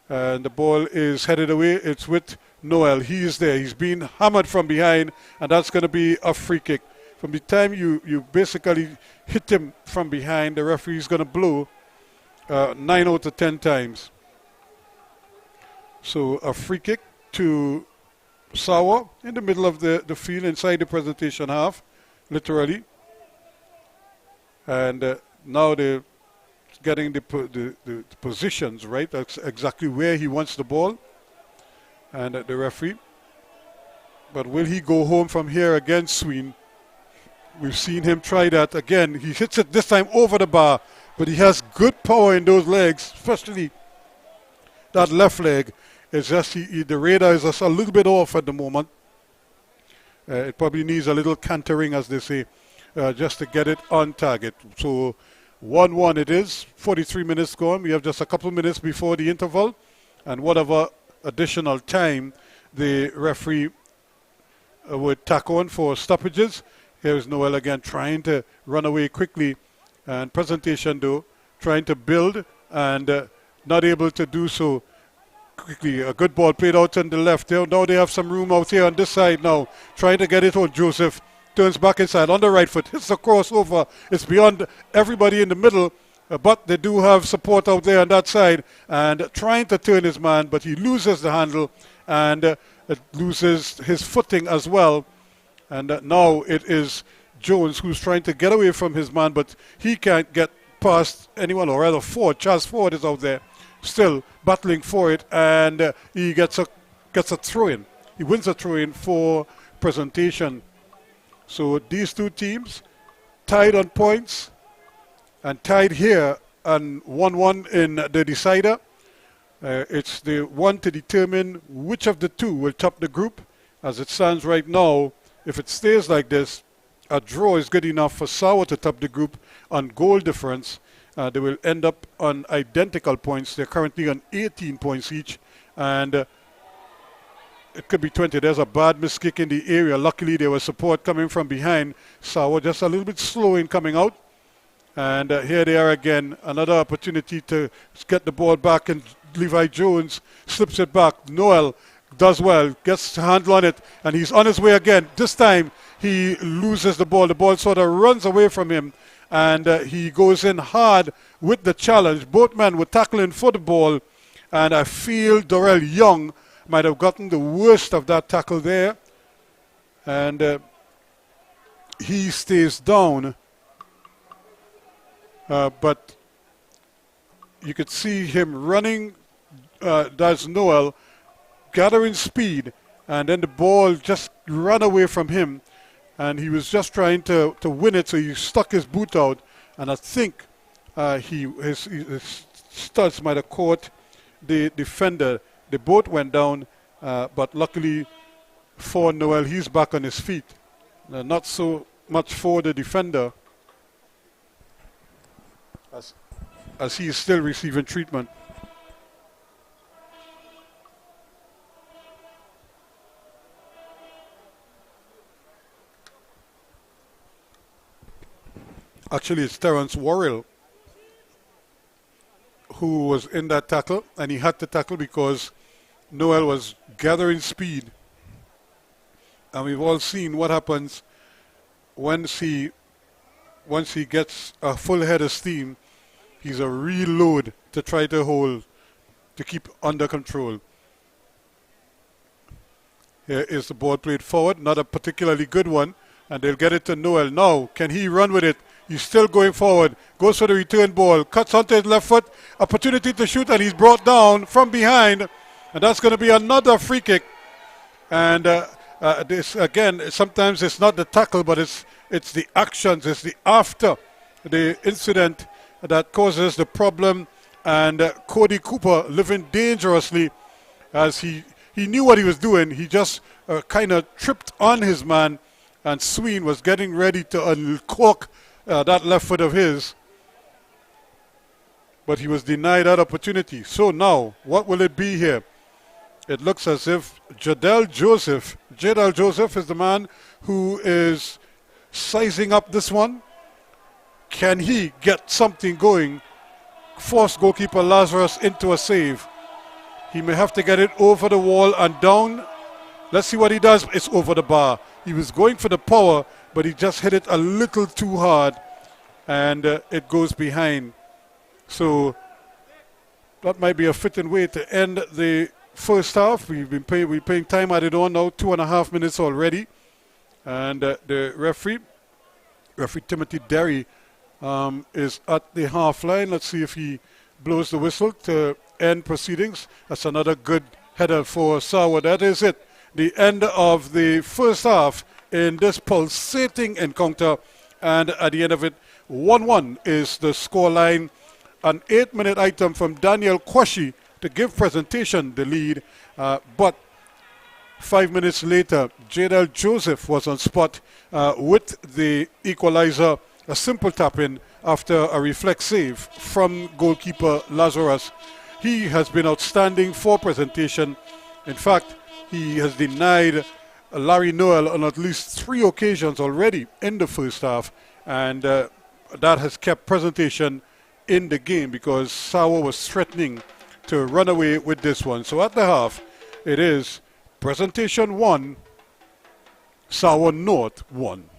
And the ball is headed away. It's with Noel. He is there. He's being hammered from behind, and that's going to be a free kick. From the time you basically hit him from behind, the referee is going to blow 9 out of 10 times. So a free kick to Sawa in the middle of the field, inside the Presentation half, literally. And now they're getting the positions right. That's exactly where he wants the ball. And the referee. But will he go home from here again, Sween? We've seen him try that again. He hits it this time over the bar, but he has good power in those legs, especially that left leg. It's just the radar is just a little bit off at the moment. It probably needs a little cantering, as they say, just to get it on target. So 1-1 it is. 43 minutes gone. We have just a couple minutes before the interval, and whatever additional time the referee would tack on for stoppages. Here's Noel again trying to run away quickly, and Presentation though trying to build and not able to do so quickly. A good ball played out on the left. Now they have some room out here on this side now, trying to get it on. Joseph turns back inside on the right foot, hits the crossover. It's beyond everybody in the middle, but they do have support out there on that side, and trying to turn his man, but he loses the handle and it loses his footing as well. And now it is Jones who's trying to get away from his man, but he can't get past anyone, or rather Ford. Charles Ford is out there still battling for it, and he gets a throw-in. He wins a throw-in for Presentation. So these two teams tied on points and tied here and 1-1 in the decider. It's the one to determine which of the two will top the group. As it stands right now, if it stays like this, a draw is good enough for Sawa to top the group on goal difference. They will end up on identical points. They're currently on 18 points each, and it could be 20. There's a bad miskick in the area. Luckily, there was support coming from behind. Sawa just a little bit slow in coming out. And here they are again. Another opportunity to get the ball back, and Levi Jones slips it back. Noel does well, gets a handle on it, and he's on his way again. This time he loses the ball. The ball sort of runs away from him, and he goes in hard with the challenge. Both men were tackling for the ball, and I feel Dorrell Young might have gotten the worst of that tackle there, and he stays down. But you could see him running, that's Noel, gathering speed, and then the ball just ran away from him, and he was just trying to win it, so he stuck his boot out, and I think his studs might have caught the defender. They both went down, but luckily for Noel, he's back on his feet. Not so much for the defender, as he is still receiving treatment. Actually, it's Terrence Worrell who was in that tackle, and he had to tackle because Noel was gathering speed. And we've all seen what happens once he gets a full head of steam. He's a real load to try to hold, to keep under control. Here is the ball played forward, not a particularly good one, and they'll get it to Noel. Now, can he run with it? He's still going forward, goes for the return ball, cuts onto his left foot, opportunity to shoot, and he's brought down from behind, and that's going to be another free kick. And this, again, sometimes it's not the tackle, but it's the actions, it's the after the incident that causes the problem. And Cody Cooper living dangerously as he knew what he was doing. He just kind of tripped on his man, and Sween was getting ready to uncork that left foot of his. But he was denied that opportunity. So now, what will it be here? It looks as if Jadel Joseph is the man who is sizing up this one. Can he get something going? Force goalkeeper Lazarus into a save. He may have to get it over the wall and down. Let's see what he does. It's over the bar. He was going for the power, but he just hit it a little too hard, and it goes behind. So that might be a fitting way to end the first half. We're paying time added on now, 2.5 minutes already. And the referee Timothy Derry, is at the half line. Let's see if he blows the whistle to end proceedings. That's another good header for Sawa. That is it. The end of the first half in this pulsating encounter. And at the end of it, 1-1 is the scoreline. An 8-minute item from Daniel Kwashi to give Presentation the lead. But 5 minutes later, Jadel Joseph was on spot with the equalizer. A simple tap-in after a reflex save from goalkeeper Lazarus. He has been outstanding for Presentation. In fact, he has denied Larry Noel on at least 3 occasions already in the first half, and that has kept Presentation in the game because Sawa was threatening to run away with this one. So at the half, it is Presentation 1, Sawa North 1.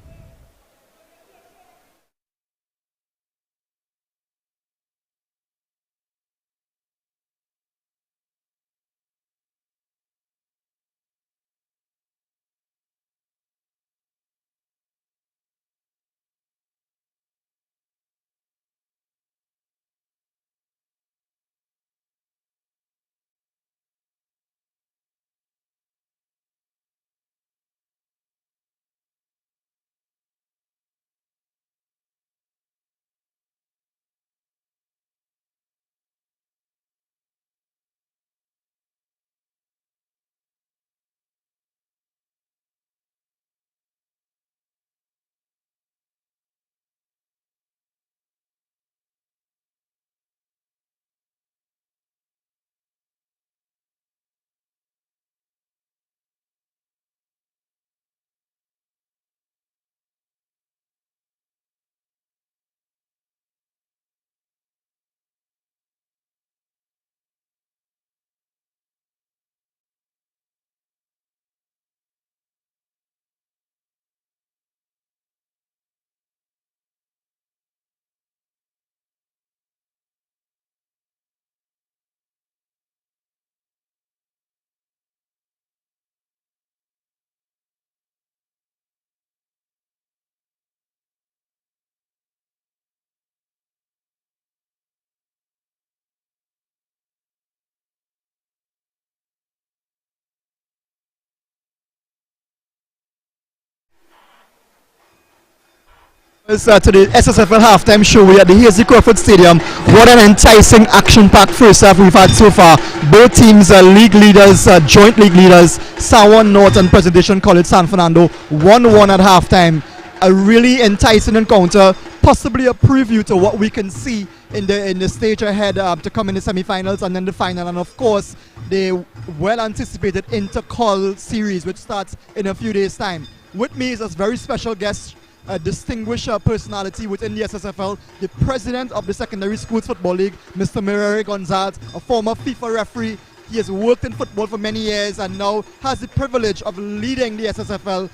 To the SSFL halftime show. We are at the Hazy Crawford Stadium. What an enticing, action-packed first half we've had so far. Both teams are league leaders, joint league leaders. Sawa North and Presentation College San Fernando 1-1 at halftime. A really enticing encounter, possibly a preview to what we can see in the stage ahead to come in the semi-finals and then the final, and of course the well-anticipated inter-call series which starts in a few days' time. With me is a very special guest, a distinguished personality within the SSFL, the president of the Secondary Schools Football League, Mr. Mirere Gonzalez, a former FIFA referee, He has worked in football for many years and now has the privilege of leading the SSFL,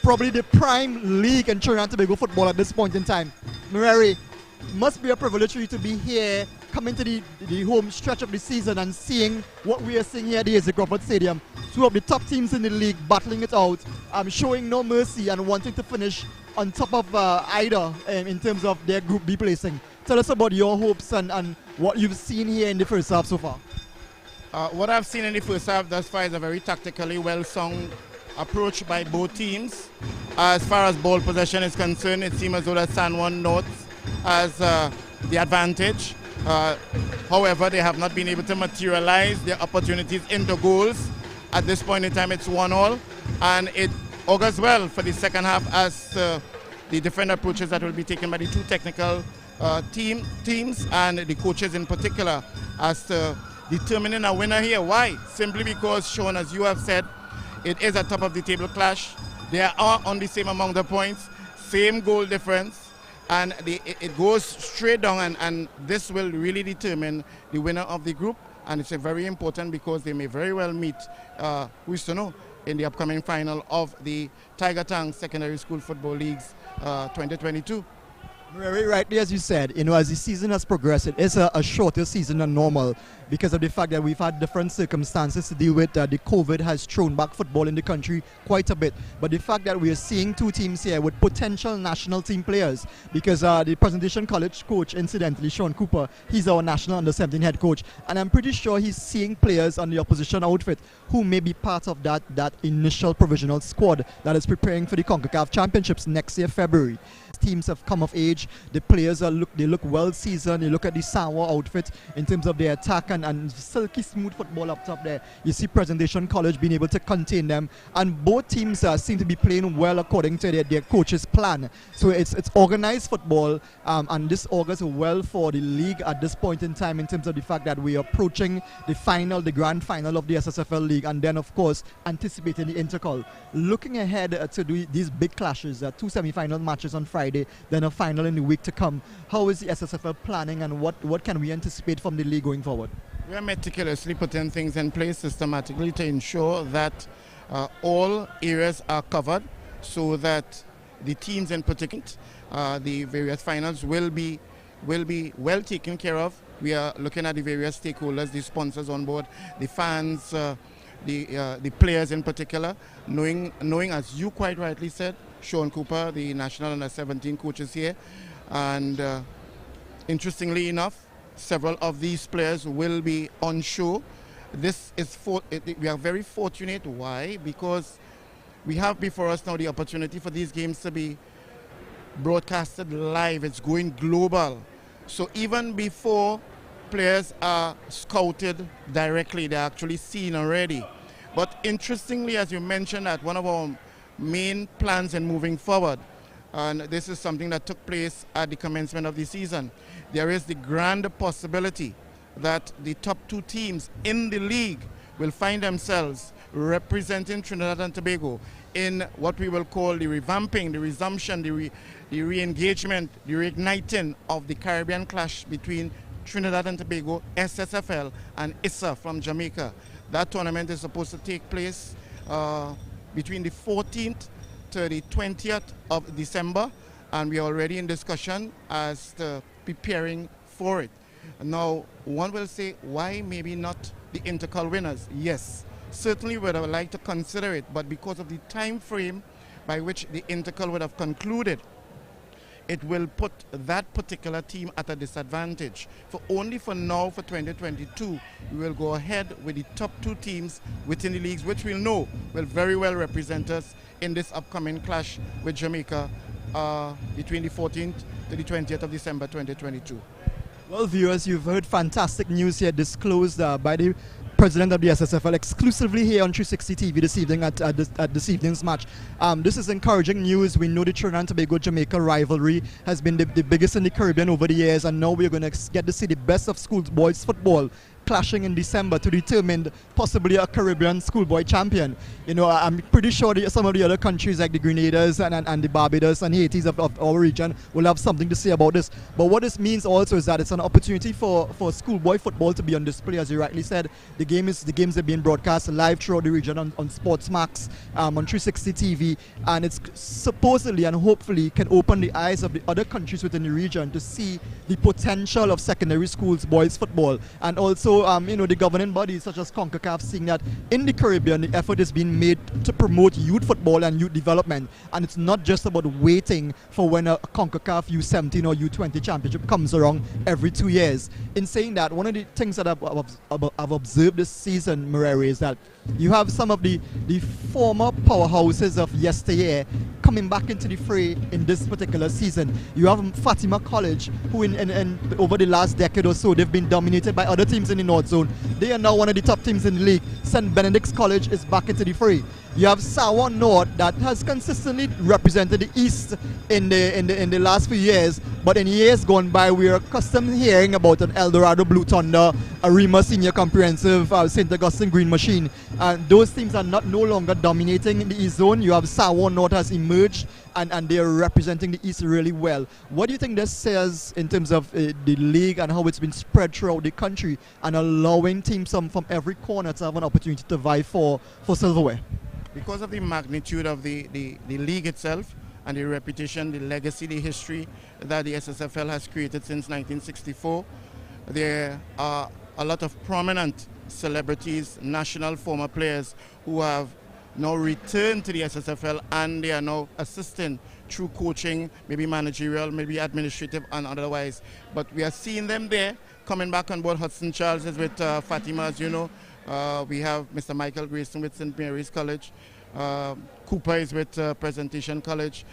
probably the prime league in Trinidad and Tobago football at this point in time. Murari, must be a privilege for you to be here, coming to the home stretch of the season and seeing what we are seeing here at the SSFL Crawford Stadium. Two of the top teams in the league battling it out, showing no mercy and wanting to finish on top of either in terms of their Group B placing. Tell us about your hopes and what you've seen here in the first half so far. What I've seen in the first half thus far is a very tactically well-sung approach by both teams. As far as ball possession is concerned, it seems as though that Sawa North has the advantage. However, they have not been able to materialize their opportunities into goals. At this point in time, it's 1-1, and it augurs well for the second half as the different approaches that will be taken by the two technical teams and the coaches in particular as to determining a winner here. Why? Simply because, Sean, as you have said, it is a top of the table clash. They are on the same amount of points, same goal difference, and it goes straight down, and this will really determine the winner of the group. And it's very important because they may very well meet, who's to know, in the upcoming final of the Tiger Tang Secondary School Football Leagues 2022. Very rightly, as you said, as the season has progressed, it is a shorter season than normal because of the fact that we've had different circumstances to deal with. The COVID has thrown back football in the country quite a bit. But the fact that we are seeing two teams here with potential national team players, because the Presentation College coach, incidentally, Sean Cooper, he's our national under-17 head coach. And I'm pretty sure he's seeing players on the opposition outfit who may be part of that initial provisional squad that is preparing for the CONCACAF Championships next year, February. Teams have come of age. The players look well seasoned. You look at the Sawa outfit in terms of their attack and silky smooth football up top there. You see Presentation College being able to contain them, and both teams seem to be playing well according to their coach's plan. So it's organized football, and this augurs well for the league at this point in time in terms of the fact that we are approaching the grand final of the SSFL league, and then of course anticipating the intercol. Looking ahead to these big clashes, two semi-final matches on Friday, then a final in the week to come. How is the SSFL planning, and what can we anticipate from the league going forward? We are meticulously putting things in place systematically to ensure that all areas are covered so that the teams in particular, the various finals will be well taken care of. We are looking at the various stakeholders, the sponsors on board, the fans, the players in particular, knowing as you quite rightly said, Sean Cooper, the national under-17 coaches here, and interestingly enough, several of these players will be on show. We are very fortunate. Why? Because we have before us now the opportunity for these games to be broadcasted live. It's going global. So even before players are scouted directly, they're actually seen already. But interestingly, as you mentioned, that one of our main plans in moving forward, and this is something that took place at the commencement of the season, there is the grand possibility that the top two teams in the league will find themselves representing Trinidad and Tobago in what we will call the revamping, the resumption, the re-engagement, the reigniting of the Caribbean clash between Trinidad and Tobago, SSFL, and ISA from Jamaica. That tournament is supposed to take place between the 14th to the 20th of December, and we are already in discussion as to preparing for it. Now, one will say, why maybe not the intercol winners? Yes, certainly would have liked to consider it, but because of the time frame by which the intercol would have concluded, it will put that particular team at a disadvantage. Only for now, for 2022, we will go ahead with the top two teams within the leagues, which we'll know will very well represent us in this upcoming clash with Jamaica between the 14th to the 20th of December 2022. Well, viewers, you've heard fantastic news here disclosed by the president of the SSFL exclusively here on 360 TV this evening at this evening's match. This is encouraging news. We know the Trinidad and Tobago Jamaica rivalry has been the biggest in the Caribbean over the years, and now we're going to get to see the best of schoolboys football clashing in December to determine possibly a Caribbean schoolboy champion. You know, I'm pretty sure some of the other countries like the Grenadiers and the Barbados and Haiti of our region will have something to say about this. But what this means also is that it's an opportunity for schoolboy football to be on display, as you rightly said. The games are being broadcast live throughout the region on Sportsmax, on 360 TV, and it's supposedly and hopefully can open the eyes of the other countries within the region to see the potential of secondary schools boys football. And also, you know, the governing bodies such as CONCACAF seeing that in the Caribbean the effort is being made to promote youth football and youth development, and it's not just about waiting for when a CONCACAF U17 or U20 championship comes around every 2 years. In saying that, one of the things that I've observed this season, Murray, is that you have some of the former powerhouses of yesteryear coming back into the fray in this particular season. You have Fatima College, who in over the last decade or so, they've been dominated by other teams in the North Zone. They are now one of the top teams in the league. St. Benedict's College is back into the fray. You have Sawa North that has consistently represented the East in the last few years, but in years gone by, we are accustomed hearing about an El Dorado Blue Thunder, a Rima Senior Comprehensive, St. Augustine Green Machine. Those teams are no longer dominating in the East Zone. You have Sawa North has emerged, and they are representing the East really well. What do you think this says in terms of the league and how it's been spread throughout the country and allowing teams from every corner to have an opportunity to vie for silverware? Because of the magnitude of the league itself and the reputation, the legacy, the history that the SSFL has created since 1964, there are a lot of prominent celebrities, national former players who have now returned to the SSFL, and they are now assisting through coaching, maybe managerial, maybe administrative and otherwise. But we are seeing them there coming back on board. Hudson Charles is with Fatima, as you know. We have Mr. Michael Grayson with St. Mary's College. Cooper is with Presentation College.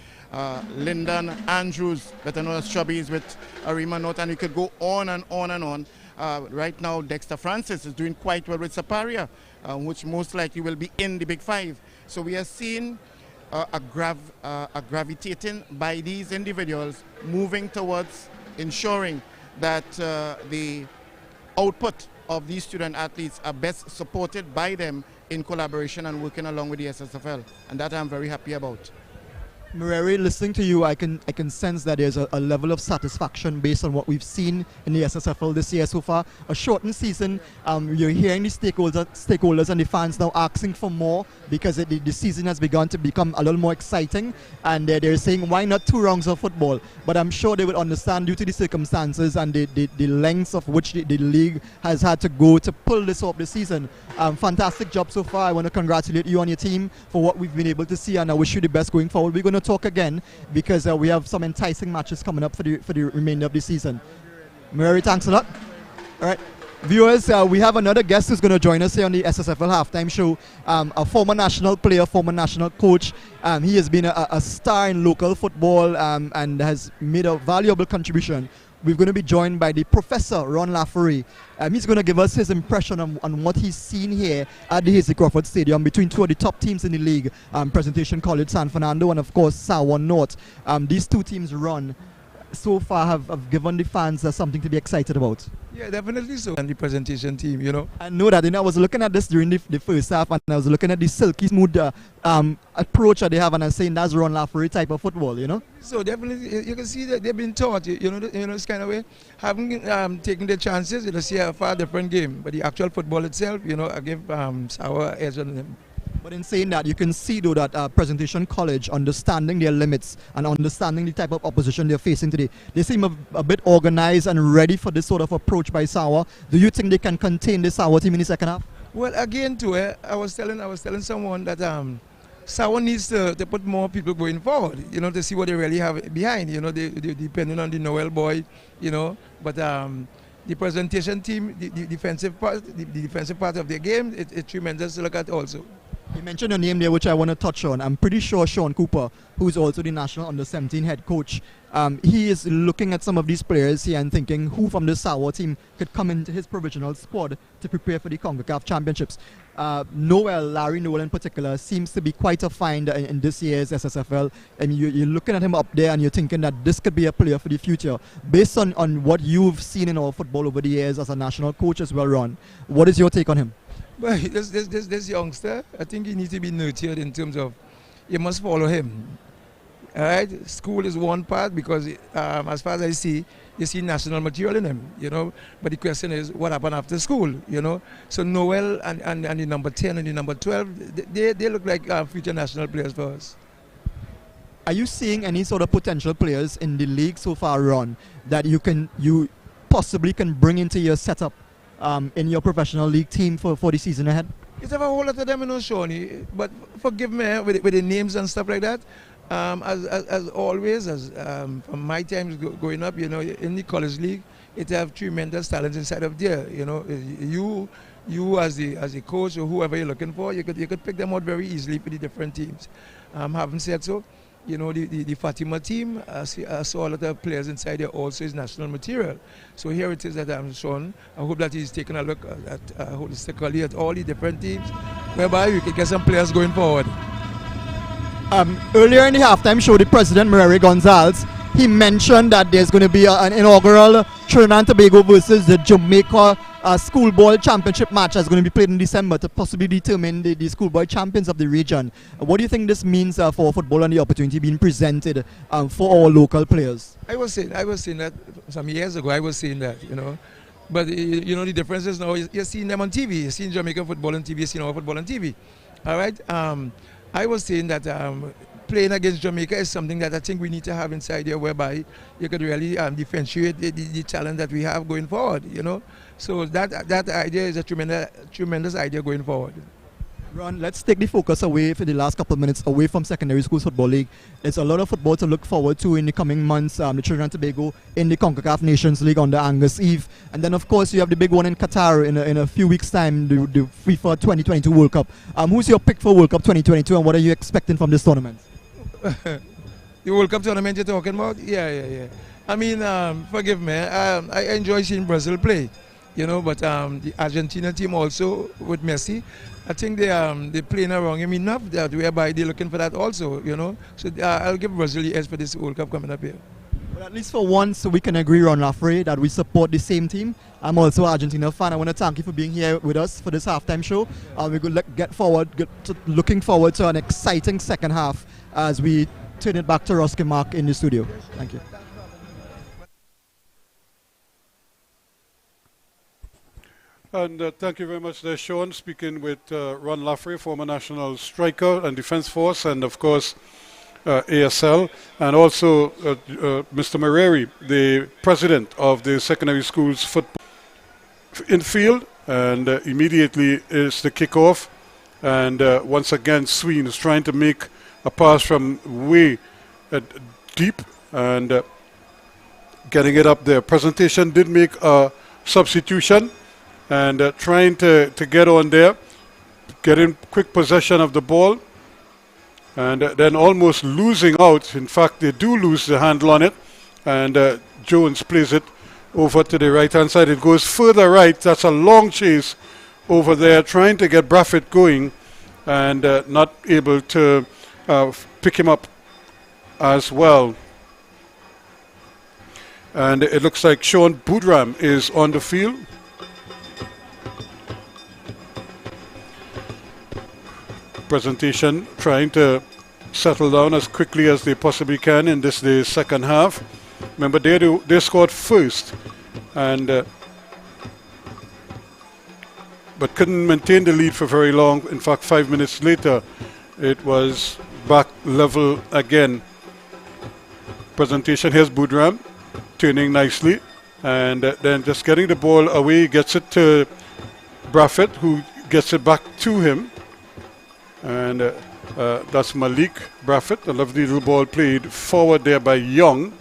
Lyndon Andrews, better known as Chubby, is with Arima North, and we could go on and on and on. Right now, Dexter Francis is doing quite well with Saparia, which most likely will be in the Big Five. So we are seeing a gravitating by these individuals moving towards ensuring that the output of these student athletes are best supported by them in collaboration and working along with the SSFL, and that I'm very happy about. Murray, listening to you, I can sense that there's a level of satisfaction based on what we've seen in the SSFL this year so far. A shortened season, you're hearing the stakeholders and the fans now asking for more because the season has begun to become a little more exciting, and they're saying, why not 2 rounds of football? But I'm sure they will understand due to the circumstances and the lengths of which the league has had to go to pull this off this season. Fantastic job so far. I want to congratulate you and your team for what we've been able to see, and I wish you the best going forward. We're going to talk again because we have some enticing matches coming up for the remainder of the season. Murray, thanks a lot. All right, viewers, we have another guest who's going to join us here on the SSFL halftime show. A former national player, former national coach. He has been a star in local football and has made a valuable contribution. We're going to be joined by the Professor Ron Laffery. He's going to give us his impression on what he's seen here at the Hasely Crawford Stadium between 2 of the top teams in the league, Presentation College San Fernando and of course Sawa North. These 2 teams run so far have given the fans something to be excited about. Yeah, definitely so. And the presentation team, you know. I know that. You know, I was looking at this during the first half, and I was looking at the silky smooth approach that they have, and I'm saying that's Ron Laffery type of football, you know. So definitely, you can see that they've been taught, you know, this kind of way, having taken their chances. You know, see a far different game, but the actual football itself, you know, I give Sawa edge on them. But in saying that, you can see though that Presentation College understanding their limits and understanding the type of opposition they're facing today. They seem a bit organized and ready for this sort of approach by Sawa. Do you think they can contain the Sawa team in the second half? Well, again, too, I was telling someone that Sawa needs to put more people going forward, you know, to see what they really have behind. You know, they depending on the Noel boy, you know, but the presentation team, the defensive part of their game, it's tremendous to look at also. You mentioned a name there which I want to touch on. I'm pretty sure Sean Cooper, who's also the national under-17 head coach, he is looking at some of these players here and thinking who from the Sawa team could come into his provisional squad to prepare for the CONCACAF Championships. Larry Noel in particular, seems to be quite a find in this year's SSFL. And you're looking at him up there and you're thinking that this could be a player for the future. Based on what you've seen in our football over the years as a national coach as well, Ron, what is your take on him? Well, this youngster, I think he needs to be nurtured in terms of you must follow him. All right, school is one part because as far as I see, you see national material in him, you know. But the question is, what happened after school, you know? So Noel and the number 10 and the number 12, they look like future national players for us. Are you seeing any sort of potential players in the league so far, Ron, that you possibly can bring into your setup in your professional league team for the season ahead? It's a whole lot of them, you know, Shawnee. But forgive me with the names and stuff like that. As always, from my times growing up, you know, in the college league, it have tremendous talent inside of there. You know, you as a coach or whoever you're looking for, you could pick them out very easily for the different teams. Having said so, you know, the Fatima team, I saw a lot of players inside there also is national material. So here it is that I'm shown. I hope that he's taking a look at holistically at all the different teams, whereby we can get some players going forward. Earlier in the halftime show, the president, Murray Gonzalez, he mentioned that there's going to be an inaugural Trinidad and Tobago versus the Jamaica schoolboy championship match that's going to be played in December to possibly determine the schoolboy champions of the region. What do you think this means for football and the opportunity being presented for our local players? I was saying that some years ago. I was saying that, you know, but you know the difference is now you're seeing them on TV. You're seeing Jamaican football on TV. You're seeing our football on TV. All right. I was saying that playing against Jamaica is something that I think we need to have inside here, whereby you could really differentiate the talent that we have going forward, you know. So that idea is a tremendous idea going forward. Ron, let's take the focus away for the last couple of minutes away from secondary schools football league. It's a lot of football to look forward to in the coming months. The Trinidad and Tobago in the CONCACAF Nations League under Angus Eve, and then of course you have the big one in Qatar in a few weeks' time, the FIFA 2022 World Cup. Who's your pick for World Cup 2022, and what are you expecting from this tournament? The World Cup tournament you're talking about? Yeah. I mean, forgive me. I enjoy seeing Brazil play, you know, but the Argentina team also with Messi, I think they're playing around him enough that whereby they're looking for that also, you know. So I'll give Brazil the edge for this World Cup coming up here. Well, at least for once we can agree, Ron Laffrey, that we support the same team. I'm also an Argentina fan. I want to thank you for being here with us for this halftime show. We're going to looking forward to an exciting second half as we turn it back to Roski Mark in the studio. Thank you. And thank you very much there, Sean, speaking with Ron Laffrey, former national striker and defense force, and of course ASL, and also Mr. Mareri, the president of the secondary schools football infield, and immediately is the kickoff. And once again, Sween is trying to make a pass from way deep and getting it up there. Presentation did make a substitution and trying to get on there, getting quick possession of the ball, and then almost losing out. In fact, they do lose the handle on it, and Jones plays it over to the right-hand side. It goes further right. That's a long chase over there, trying to get Braffett going, and not able to pick him up as well. And it looks like Sean Boudram is on the field. Presentation trying to settle down as quickly as they possibly can in this the second half. Remember, they scored first, and but couldn't maintain the lead for very long. In fact, 5 minutes later, it was back level again. Presentation, here's Boudram turning nicely, and then just getting the ball away, gets it to Braffett, who gets it back to him. And that's Malik Braffett. A lovely little ball played forward there by Young.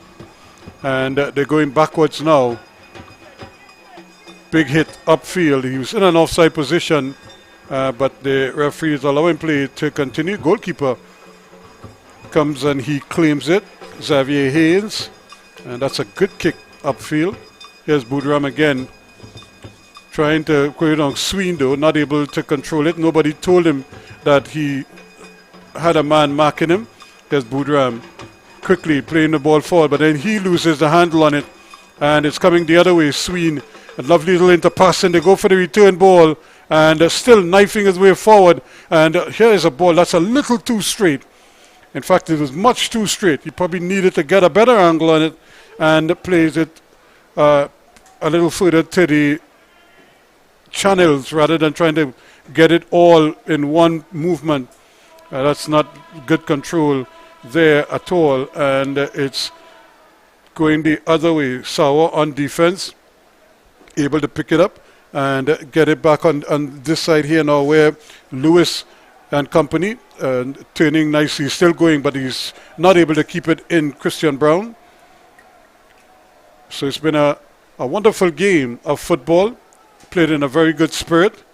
And they're going backwards now. Big hit upfield. He was in an offside position, but the referee is allowing play to continue. Goalkeeper comes and he claims it, Xavier Haynes, and that's a good kick upfield. Here's Boudram again, trying to go down. Sween though, not able to control it. Nobody told him that he had a man marking him. Here's Boudram quickly playing the ball forward, but then he loses the handle on it, and it's coming the other way. Sween, a lovely little interpass, and they go for the return ball, and still knifing his way forward. And here is a ball that's a little too straight. In fact, it was much too straight. He probably needed to get a better angle on it, and plays it a little further to the channels rather than trying to get it all in one movement. That's not good control there at all, and it's going the other way. Sawa on defense, able to pick it up and get it back on this side here now, where Lewis and company turning nicely, still going, but he's not able to keep it in. Christian Brown. So it's been a wonderful game of football, played in a very good spirit,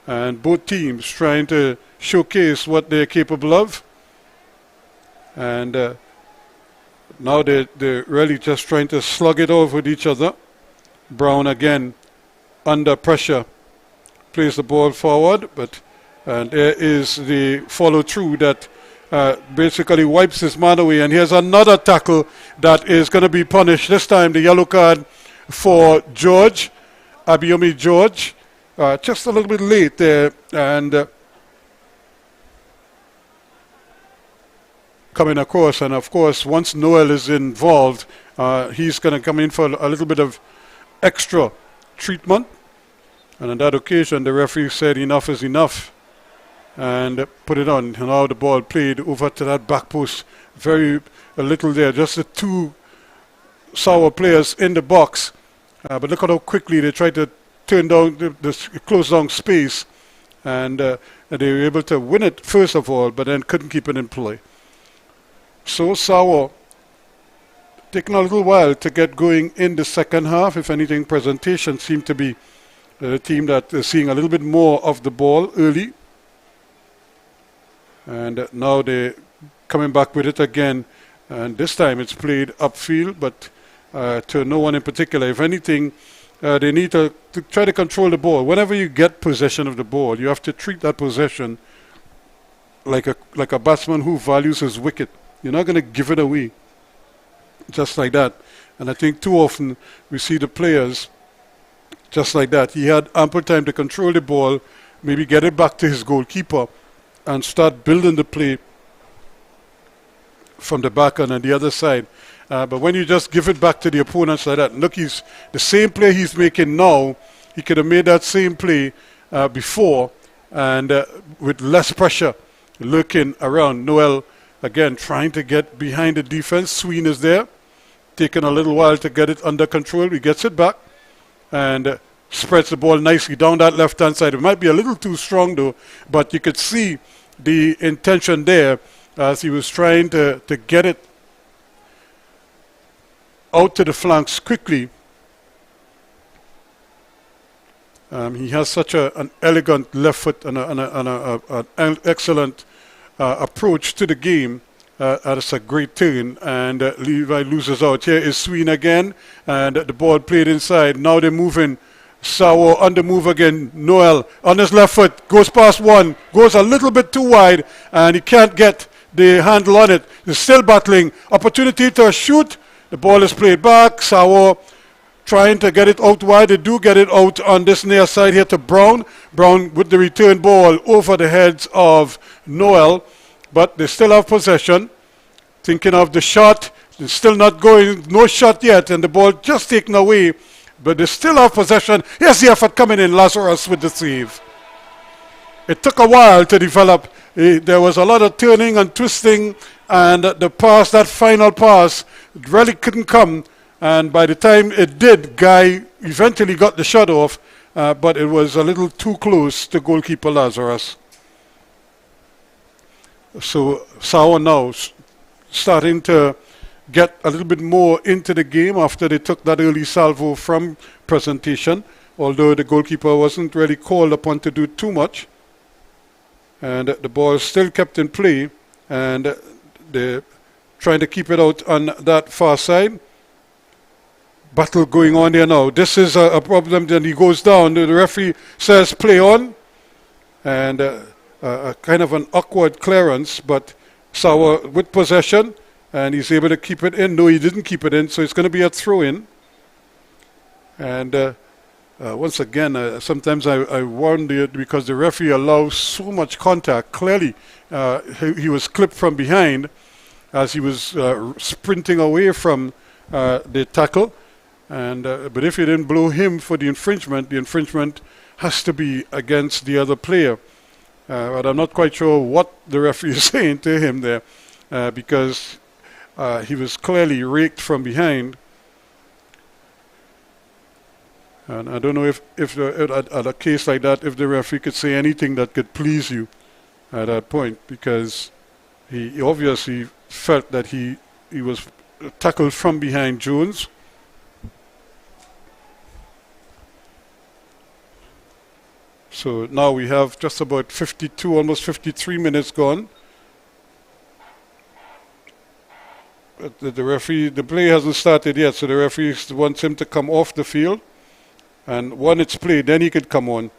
and both teams trying to showcase what they're capable of. And now they're really just trying to slug it over with each other. Brown again under pressure, plays the ball forward, and there is the follow through that basically wipes his man away. And here's another tackle that is going to be punished. This time the yellow card for George, Abiyomi George, just a little bit late there, and coming across. And of course, once Noel is involved, he's going to come in for a little bit of extra treatment. And on that occasion, the referee said enough is enough and put it on. And now the ball played over to that back post. Very little there, just the two Sawa players in the box. But look at how quickly they tried to turn down, close down space. And they were able to win it first of all, but then couldn't keep it in play. So Sawa taking a little while to get going in the second half. If anything, presentation seemed to be the team that is seeing a little bit more of the ball early. And now they're coming back with it again. And this time it's played upfield, but to no one in particular. If anything, they need to try to control the ball. Whenever you get possession of the ball, you have to treat that possession like a batsman who values his wicket. You're not going to give it away just like that. And I think too often we see the players just like that. He had ample time to control the ball, maybe get it back to his goalkeeper and start building the play from the back and on the other side. But when you just give it back to the opponents like that, look, he's the same play he's making now. He could have made that same play before, and with less pressure lurking around. Noel again trying to get behind the defense. Sween is there, taking a little while to get it under control. He gets it back and spreads the ball nicely down that left-hand side. It might be a little too strong though, but you could see the intention there as he was trying to get it out to the flanks quickly. He has such an elegant left foot and an excellent approach to the game. That's a great turn, and Levi loses out. Here is Sween again, and the ball played inside. Now they're moving. Sawa on the move again. Noel on his left foot, goes past one, goes a little bit too wide, and he can't get the handle on it. He's still battling. Opportunity to shoot. The ball is played back. Sawa trying to get it out wide. They do get it out on this near side here to Brown. Brown with the return ball over the heads of Noel, but they still have possession. Thinking of the shot. They're still not going. No shot yet, and the ball just taken away. But they still have possession. Here's the effort coming in. Lazarus with the save. It took a while to develop. There was a lot of turning and twisting, and the pass, that final pass, really couldn't come. And by the time it did, Guy eventually got the shot off, but it was a little too close to goalkeeper Lazarus. So Sawa now starting to get a little bit more into the game after they took that early salvo from presentation, although the goalkeeper wasn't really called upon to do too much. and the ball is still kept in play, and they're trying to keep it out on that far side. Battle going on there now. This is a problem. Then he goes down. The referee says play on, and a kind of an awkward clearance, but Sawa with possession, and he's able to keep it in. No, he didn't keep it in, so it's going to be a throw-in. And once again, sometimes I wonder, because the referee allows so much contact. Clearly, he was clipped from behind as he was sprinting away from the tackle. And but if you didn't blow him for the infringement has to be against the other player. But I'm not quite sure what the referee is saying to him there, because he was clearly raked from behind. And I don't know if at a case like that, if the referee could say anything that could please you at that point, because he obviously felt that he was tackled from behind Jones. So now we have just about 52, almost 53 minutes gone. But the referee, the play hasn't started yet, so the referee wants him to come off the field. And when it's played, then he could come on.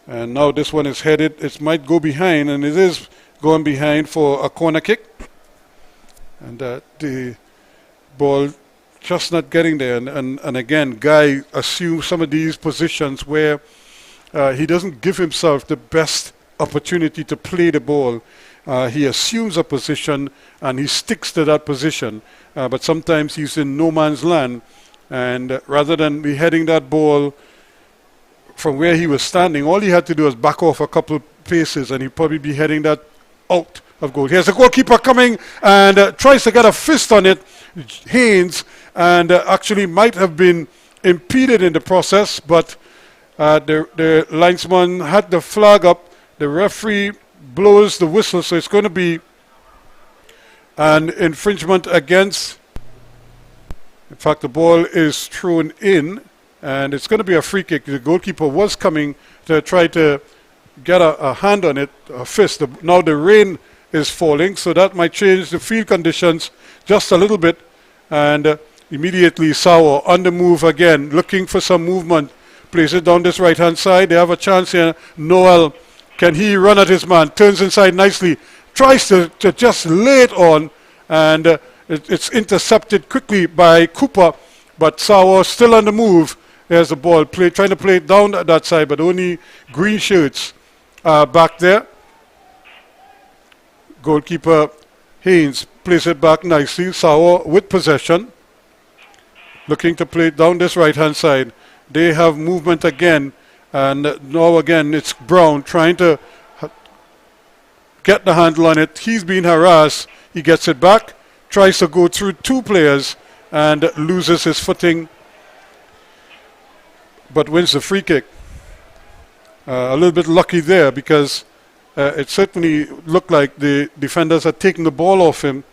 And now this one is headed. It might go behind, and it is going behind for a corner kick. And the ball just not getting there. And again, Guy assumes some of these positions where he doesn't give himself the best opportunity to play the ball. He assumes a position, and he sticks to that position. But sometimes he's in no man's land. And rather than be heading that ball from where he was standing, all he had to do was back off a couple of paces, and he'd probably be heading that out of goal. Here's the goalkeeper coming and tries to get a fist on it, Haynes, and actually might have been impeded in the process, but the linesman had the flag up. The referee blows the whistle, so it's going to be an infringement against. In fact, the ball is thrown in, and it's going to be a free kick. The goalkeeper was coming to try to get a hand on it, a fist. Now the rain is falling, so that might change the field conditions just a little bit. And immediately Sawa on the move again, looking for some movement. Plays it down this right-hand side. They have a chance here. Noel, can he run at his man? Turns inside nicely. Tries to just lay it on, and it's intercepted quickly by Cooper, but Sawa still on the move. There's the ball, trying to play it down that side, but only green shirts back there. Goalkeeper Haynes plays it back nicely. Sawa with possession, looking to play it down this right-hand side. They have movement again, and now again it's Brown trying to get the handle on it. He's being harassed. He gets it back. Tries to go through two players and loses his footing, but wins the free kick. A little bit lucky there, because it certainly looked like the defenders had taken the ball off him,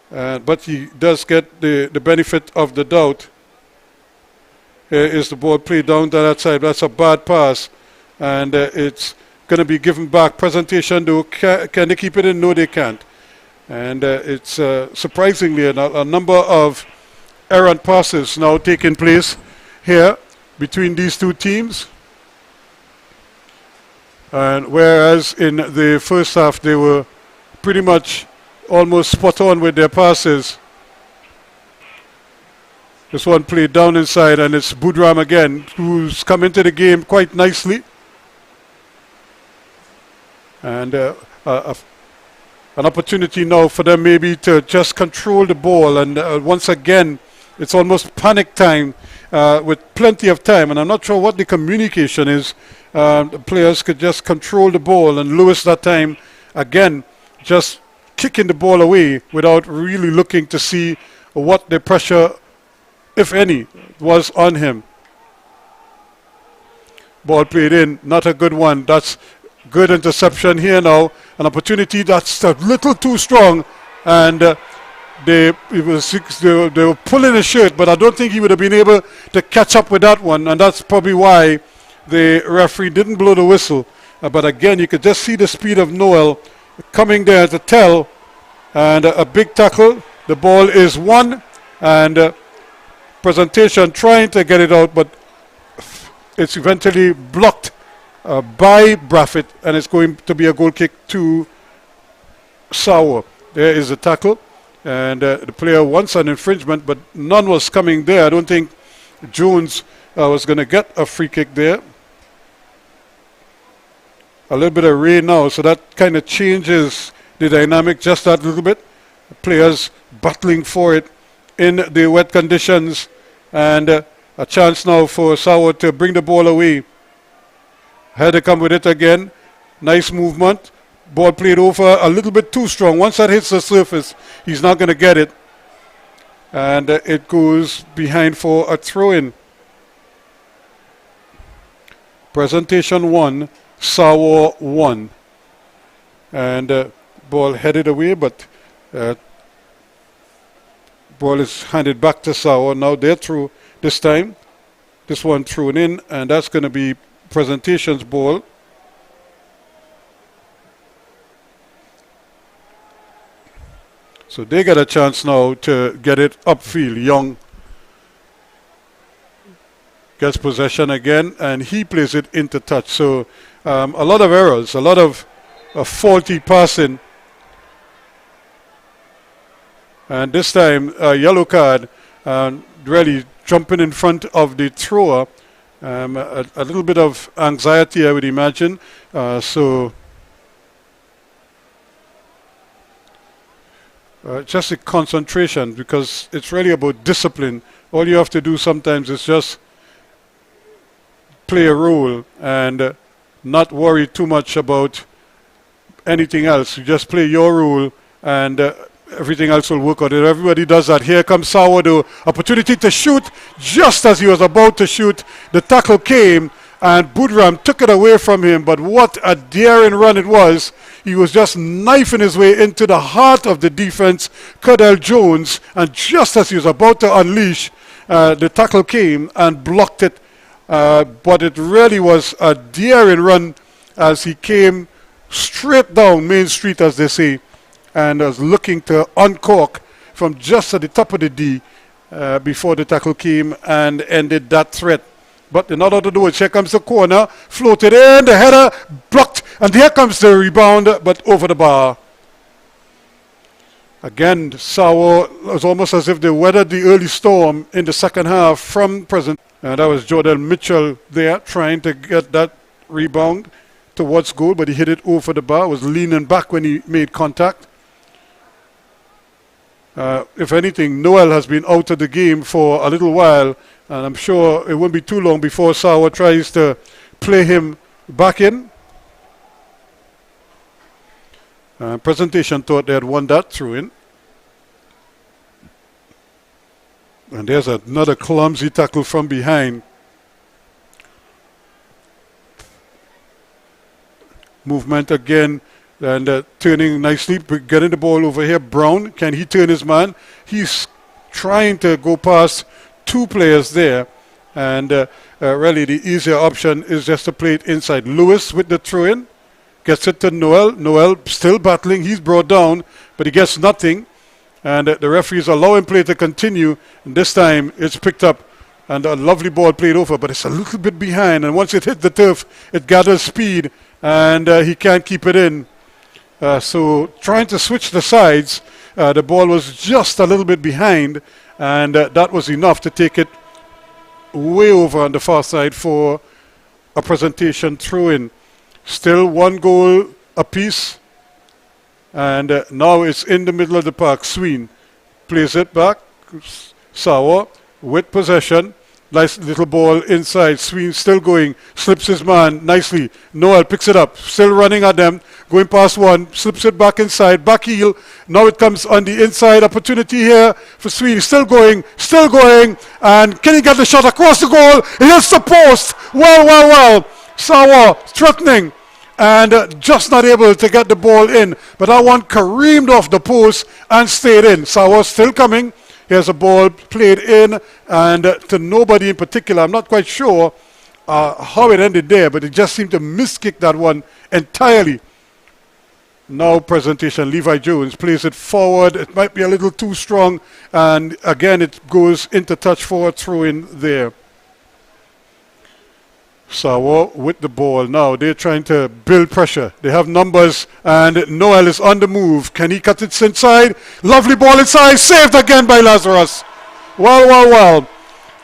but he does get the benefit of the doubt. Here is the ball played down to that side. That's a bad pass, and it's going to be given back. Presentation though, can they keep it in? No, they can't. And it's surprisingly a number of errant passes now taking place here between these two teams. And whereas in the first half they were pretty much almost spot on with their passes. This one played down inside, and it's Budram again, who's come into the game quite nicely. And an opportunity now for them maybe to just control the ball, and once again it's almost panic time with plenty of time, and I'm not sure what the communication is. The players could just control the ball, and Lewis that time again just kicking the ball away without really looking to see what the pressure, if any, was on him. Ball played in, not a good one. That's good interception here now. An opportunity that's a little too strong, and they were pulling his shirt, but I don't think he would have been able to catch up with that one, and that's probably why the referee didn't blow the whistle. but again, you could just see the speed of Noel coming there to tell, and a big tackle. The ball is won, and Presentation trying to get it out, but it's eventually blocked by Braffett, and it's going to be a goal kick to Sawa. There is a tackle, and the player wants an infringement, but none was coming there. I don't think Jones was going to get a free kick there. A little bit of rain now, so that kind of changes the dynamic just that little bit. Players battling for it in the wet conditions, and a chance now for Sawa to bring the ball away. Had to come with it again. Nice movement. Ball played over a little bit too strong. Once that hits the surface, he's not going to get it. And it goes behind for a throw-in. Presentation 1, Sawa 1. And ball headed away, but ball is handed back to Sawa. Now they're through this time. This one thrown in, and that's going to be Presentation's ball. So they get a chance now to get it upfield. Young gets possession again, and he plays it into touch. So a lot of errors, a lot of faulty passing. And this time, a yellow card, really jumping in front of the thrower. A little bit of anxiety, I would imagine. Just a concentration, because it's really about discipline. All you have to do sometimes is just play a role and not worry too much about anything else. You just play your role, and everything else will work out. If everybody does that. Here comes Sawa, the opportunity to shoot. Just as he was about to shoot, the tackle came, and Budram took it away from him. But what a daring run it was. He was just knifing his way into the heart of the defense, Cordell Jones, and just as he was about to unleash, the tackle came and blocked it. But it really was a daring run as he came straight down Main Street, as they say, and was looking to uncork from just at the top of the D before the tackle came and ended that threat. But in order to do it, here comes the corner, floated in, the header blocked, and here comes the rebound, but over the bar. Again, Sawa was almost as if they weathered the early storm in the second half from present. And that was Jordan Mitchell there trying to get that rebound towards goal, but he hit it over the bar, was leaning back when he made contact. If anything, Noel has been out of the game for a little while, and I'm sure it won't be too long before Sawa tries to play him back in. Presentation thought they had won that through in. And there's another clumsy tackle from behind. Movement again, and turning nicely, getting the ball over here. Brown, can he turn his man? He's trying to go past two players there, and really the easier option is just to play it inside. Lewis with the throw-in, gets it to Noel. Noel still battling, he's brought down, but he gets nothing, and the referees allowing play to continue, and this time it's picked up, and a lovely ball played over, but it's a little bit behind, and once it hit the turf, it gathers speed, and he can't keep it in. So trying to switch the sides, the ball was just a little bit behind, and that was enough to take it way over on the far side for a Presentation throw-in. Still one goal apiece, and now it's in the middle of the park. Sween plays it back. Sawa with possession. Nice little ball inside. Sween still going. Slips his man nicely. Noel picks it up. Still running at them. Going past one. Slips it back inside. Back heel. Now it comes on the inside. Opportunity here for Sween. Still going. Still going. And can he get the shot across the goal? It hits the post. Well. Sawa threatening. And just not able to get the ball in. But that one careened off the post and stayed in. Sawa still coming. Here's a ball played in, and to nobody in particular. I'm not quite sure how it ended there, but it just seemed to miskick that one entirely. Now presentation, Levi Jones plays it forward. It might be a little too strong, and again it goes into touch forward, throw in there. Sawa with the ball now. They're trying to build pressure. They have numbers, and Noel is on the move. Can he cut it inside? Lovely ball inside, saved again by Lazarus. Well.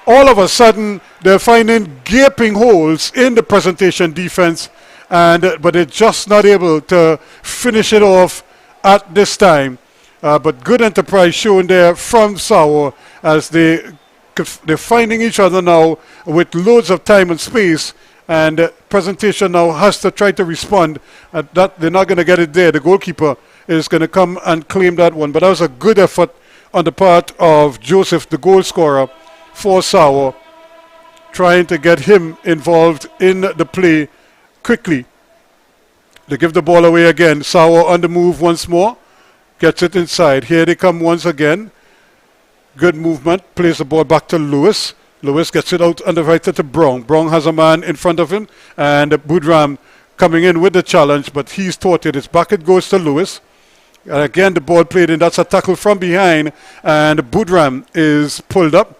All of a sudden, they're finding gaping holes in the presentation defense, but they're just not able to finish it off at this time. But good enterprise shown there from Sawa as they're finding each other now with loads of time and space, and presentation now has to try to respond. That they're not going to get it there. The goalkeeper is going to come and claim that one. But that was a good effort on the part of Joseph, the goal scorer for Sawa, trying to get him involved in the play quickly. They give the ball away again. Sawa on the move once more. Gets it inside. Here they come once again. Good movement. Plays the ball back to Lewis. Lewis gets it out on the right to Brown. Brown has a man in front of him. And Budram coming in with the challenge, but he's thwarted. It's back, it goes to Lewis. And again, the ball played in. That's a tackle from behind. And Budram is pulled up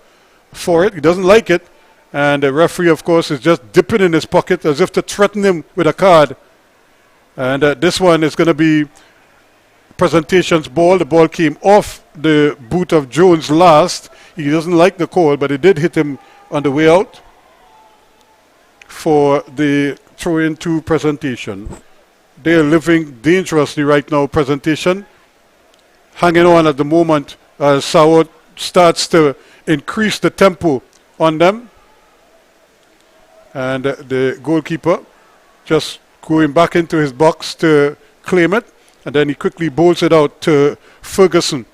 for it. He doesn't like it. And the referee, of course, is just dipping in his pocket as if to threaten him with a card. And this one is going to be presentation's ball. The ball came off the boot of Jones last. He doesn't like the call, but it did hit him on the way out for the throw-in to presentation. They're living dangerously right now, presentation. Hanging on at the moment as Sawa starts to increase the tempo on them. And the goalkeeper just going back into his box to claim it, and then he quickly bowls it out to Ferguson.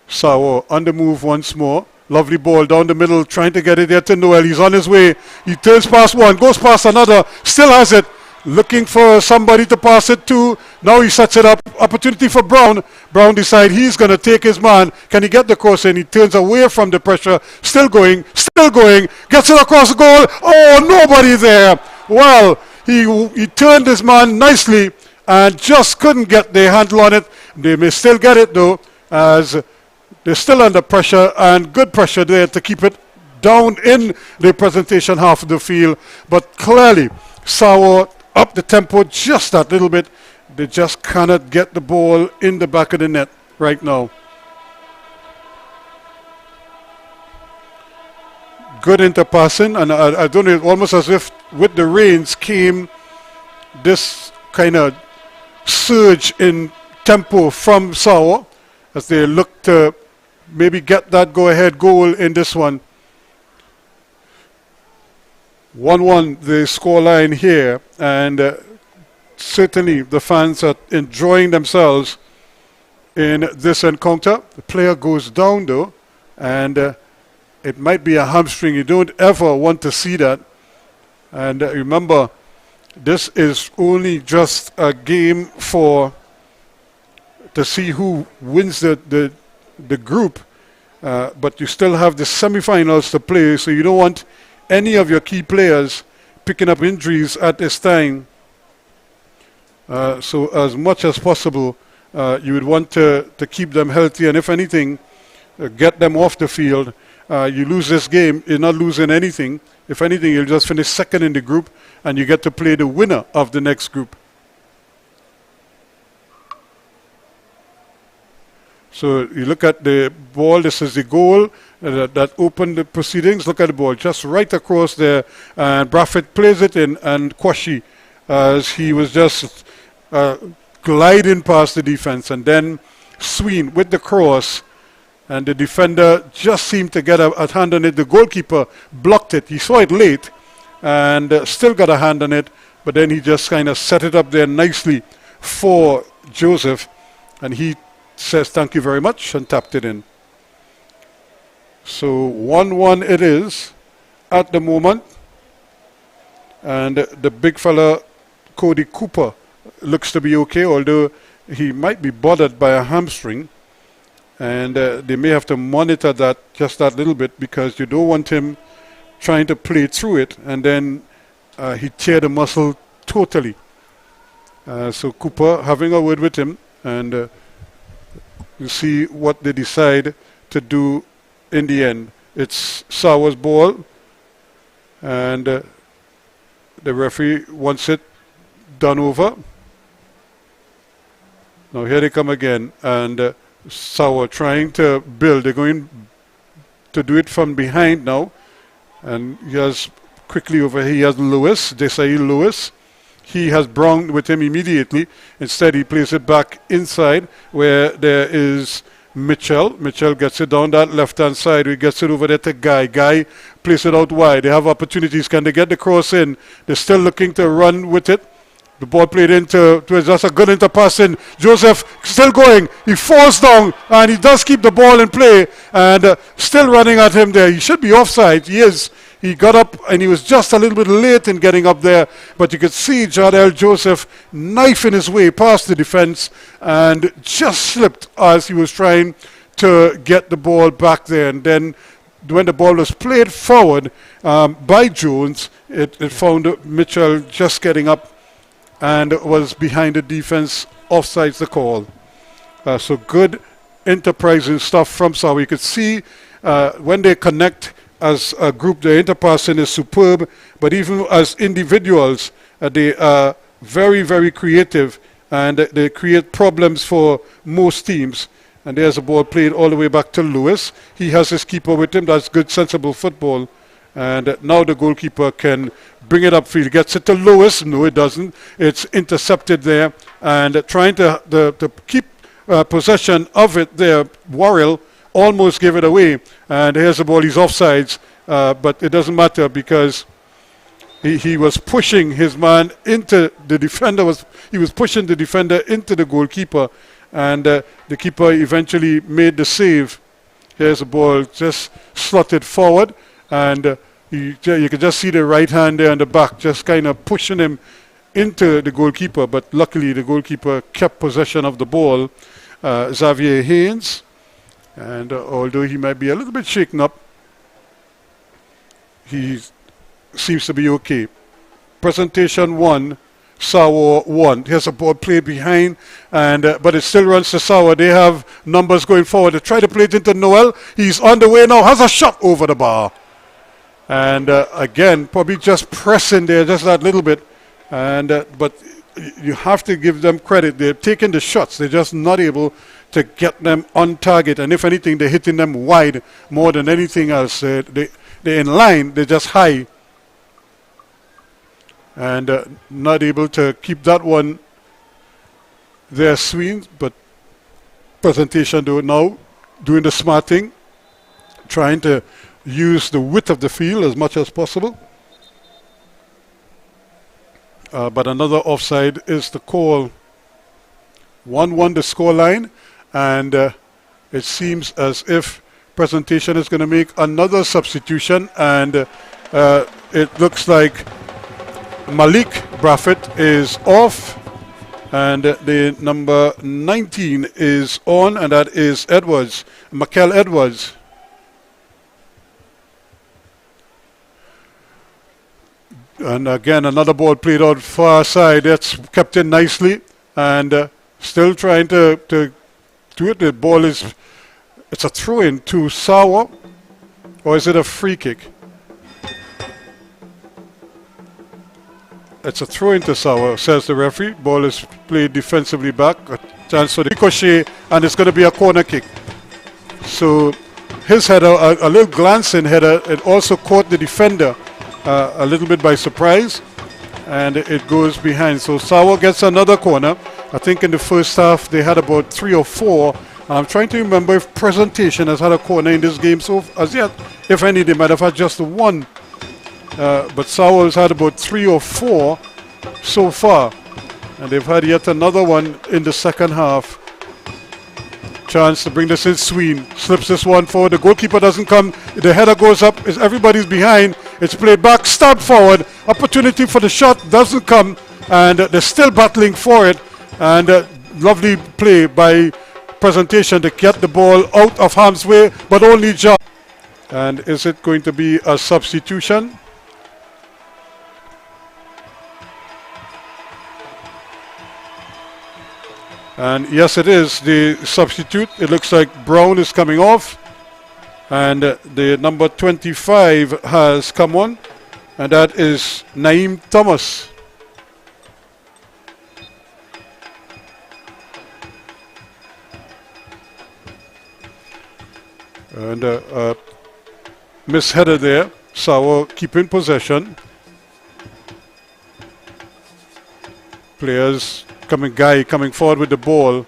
Sawa on the move once more. Lovely ball down the middle, trying to get it there to Noel. He's on his way. He turns past one, goes past another, still has it. Looking for somebody to pass it to. Now he sets it up. Opportunity for Brown. Brown decides he's going to take his man. Can he get the cross in? He turns away from the pressure. Still going. Gets it across the goal. Oh, nobody there. Well, he turned his man nicely and just couldn't get their handle on it. They may still get it though, as they're still under pressure, and good pressure there to keep it down in the presentation half of the field. But clearly, Sawa up the tempo just that little bit. They just cannot get the ball in the back of the net right now. Good interpassing, and I don't know, almost as if with the rains came this kind of surge in tempo from Sawa as they look to maybe get that go-ahead goal in this one. 1-1 the scoreline here, and certainly the fans are enjoying themselves in this encounter. The player goes down though, and it might be a hamstring. You don't ever want to see that. And remember, this is only just a game to see who wins the group, but you still have the semi-finals to play, so you don't want any of your key players picking up injuries at this time. So as much as possible, you would want to keep them healthy, and if anything, get them off the field. You lose this game, you're not losing anything. If anything, you'll just finish second in the group, and you get to play the winner of the next group. So you look at the ball, this is the goal that opened the proceedings. Look at the ball, just right across there. And Braffett plays it in, and Kwashi, as he was just gliding past the defense. And then Sween with the cross, and the defender just seemed to get a hand on it. The goalkeeper blocked it. He saw it late and still got a hand on it, but then he just kind of set it up there nicely for Joseph, and he says thank you very much and tapped it in. So 1-1 it is at the moment, and the big fella Cody Cooper looks to be okay, although he might be bothered by a hamstring, and they may have to monitor that just that little bit, because you don't want him trying to play through it, and then he teared the muscle totally. So Cooper having a word with him, and you see what they decide to do in the end. It's Sawa's ball, and the referee wants it done over. Now here they come again, and Sawa trying to build. They're going to do it from behind now, and he has quickly over here. He has Lewis, Desai Lewis. He has Brown with him immediately. Instead, he plays it back inside where there is Mitchell. Mitchell gets it down that left-hand side. He gets it over there to Guy. Guy plays it out wide. They have opportunities. Can they get the cross in? They're still looking to run with it. The ball played into, just a good interpassing. Joseph still going. He falls down, and he does keep the ball in play, and still running at him there. He should be offside. He is. He got up, and he was just a little bit late in getting up there, but you could see Jardel Joseph knifing his way past the defense and just slipped as he was trying to get the ball back there. And then when the ball was played forward by Jones, it found Mitchell just getting up and was behind the defense. Offsides the call. So good enterprising stuff from Sawa. You could see when they connect as a group, the interpassing is superb, but even as individuals, they are very, very creative, and they create problems for most teams. And there's a ball played all the way back to Lewis. He has his keeper with him. That's good, sensible football. And now the goalkeeper can bring it upfield. Gets it to Lewis. No, it doesn't. It's intercepted there. And trying to keep possession of it there, Worrell almost gave it away. And here's the ball. He's offsides. But it doesn't matter because he was pushing his man into the defender. He was pushing the defender into the goalkeeper. And the keeper eventually made the save. Here's the ball just slotted forward. And you could just see the right hand there on the back, just kind of pushing him into the goalkeeper. But luckily, the goalkeeper kept possession of the ball. Xavier Haynes. And although he might be a little bit shaken up, he seems to be okay. Presentation 1, Sawa 1. Here's a ball played behind, and but it still runs to Sawa. They have numbers going forward. They try to play it into Noel. He's on the way now. Has a shot over the bar. And again, probably just pressing there just that little bit. And but you have to give them credit. They're taking the shots. They're just not able to get them on target. And if anything, they're hitting them wide more than anything else. They're in line. They're just high. And not able to keep that one there, swing. But presentation though now doing the smart thing, trying to use the width of the field as much as possible. But another offside is the call. 1-1 the scoreline, and it seems as if presentation is going to make another substitution, and it looks like Malik Braffett is off, and the number 19 is on, and that is Edwards, Makel Edwards. And again, another ball played out far side. That's kept in nicely, and still trying to do it. The ball is, it's a throw-in to Sawa, or is it a free kick? It's a throw-in to Sawa, says the referee. Ball is played defensively back. A chance for the ricochet, and it's going to be a corner kick. So his header, a little glancing header, it also caught the defender a little bit by surprise, and it goes behind. So Sawa gets another corner. I think in the first half they had about 3 or 4. I'm trying to remember if presentation has had a corner in this game so as yet. If any, they might have had just one. But Sawa has had about 3 or 4 so far, and they've had yet another one in the second half. Chance to bring this in. Sween slips this one forward. The goalkeeper doesn't come. The header goes up. Everybody's behind. It's played back, stabbed forward. Opportunity for the shot doesn't come, and they're still battling for it. And lovely play by presentation to get the ball out of harm's way, but only just. And is it going to be a substitution? And yes, it is the substitute. It looks like Brown is coming off. And the number 25 has come on. And that is Naeem Thomas. And misheaded there. Sawa keeping possession. Players coming forward with the ball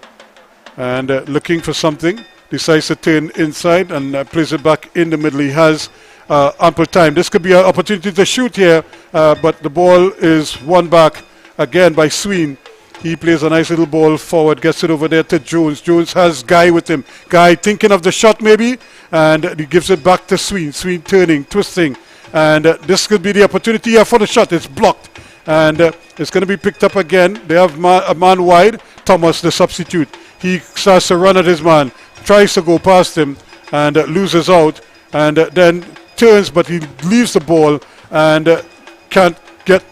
and looking for something. Decides to turn inside and plays it back in the middle. He has ample time. This could be an opportunity to shoot here, but the ball is won back again by Sween. He plays a nice little ball forward, gets it over there to Jones. Jones has Guy with him. Guy thinking of the shot maybe, and he gives it back to Sween. Sween turning, twisting, and this could be the opportunity here for the shot. It's blocked, and it's going to be picked up again. They have a man wide. Thomas, the substitute. He starts to run at his man, tries to go past him, and loses out, and then turns, but he leaves the ball and can't get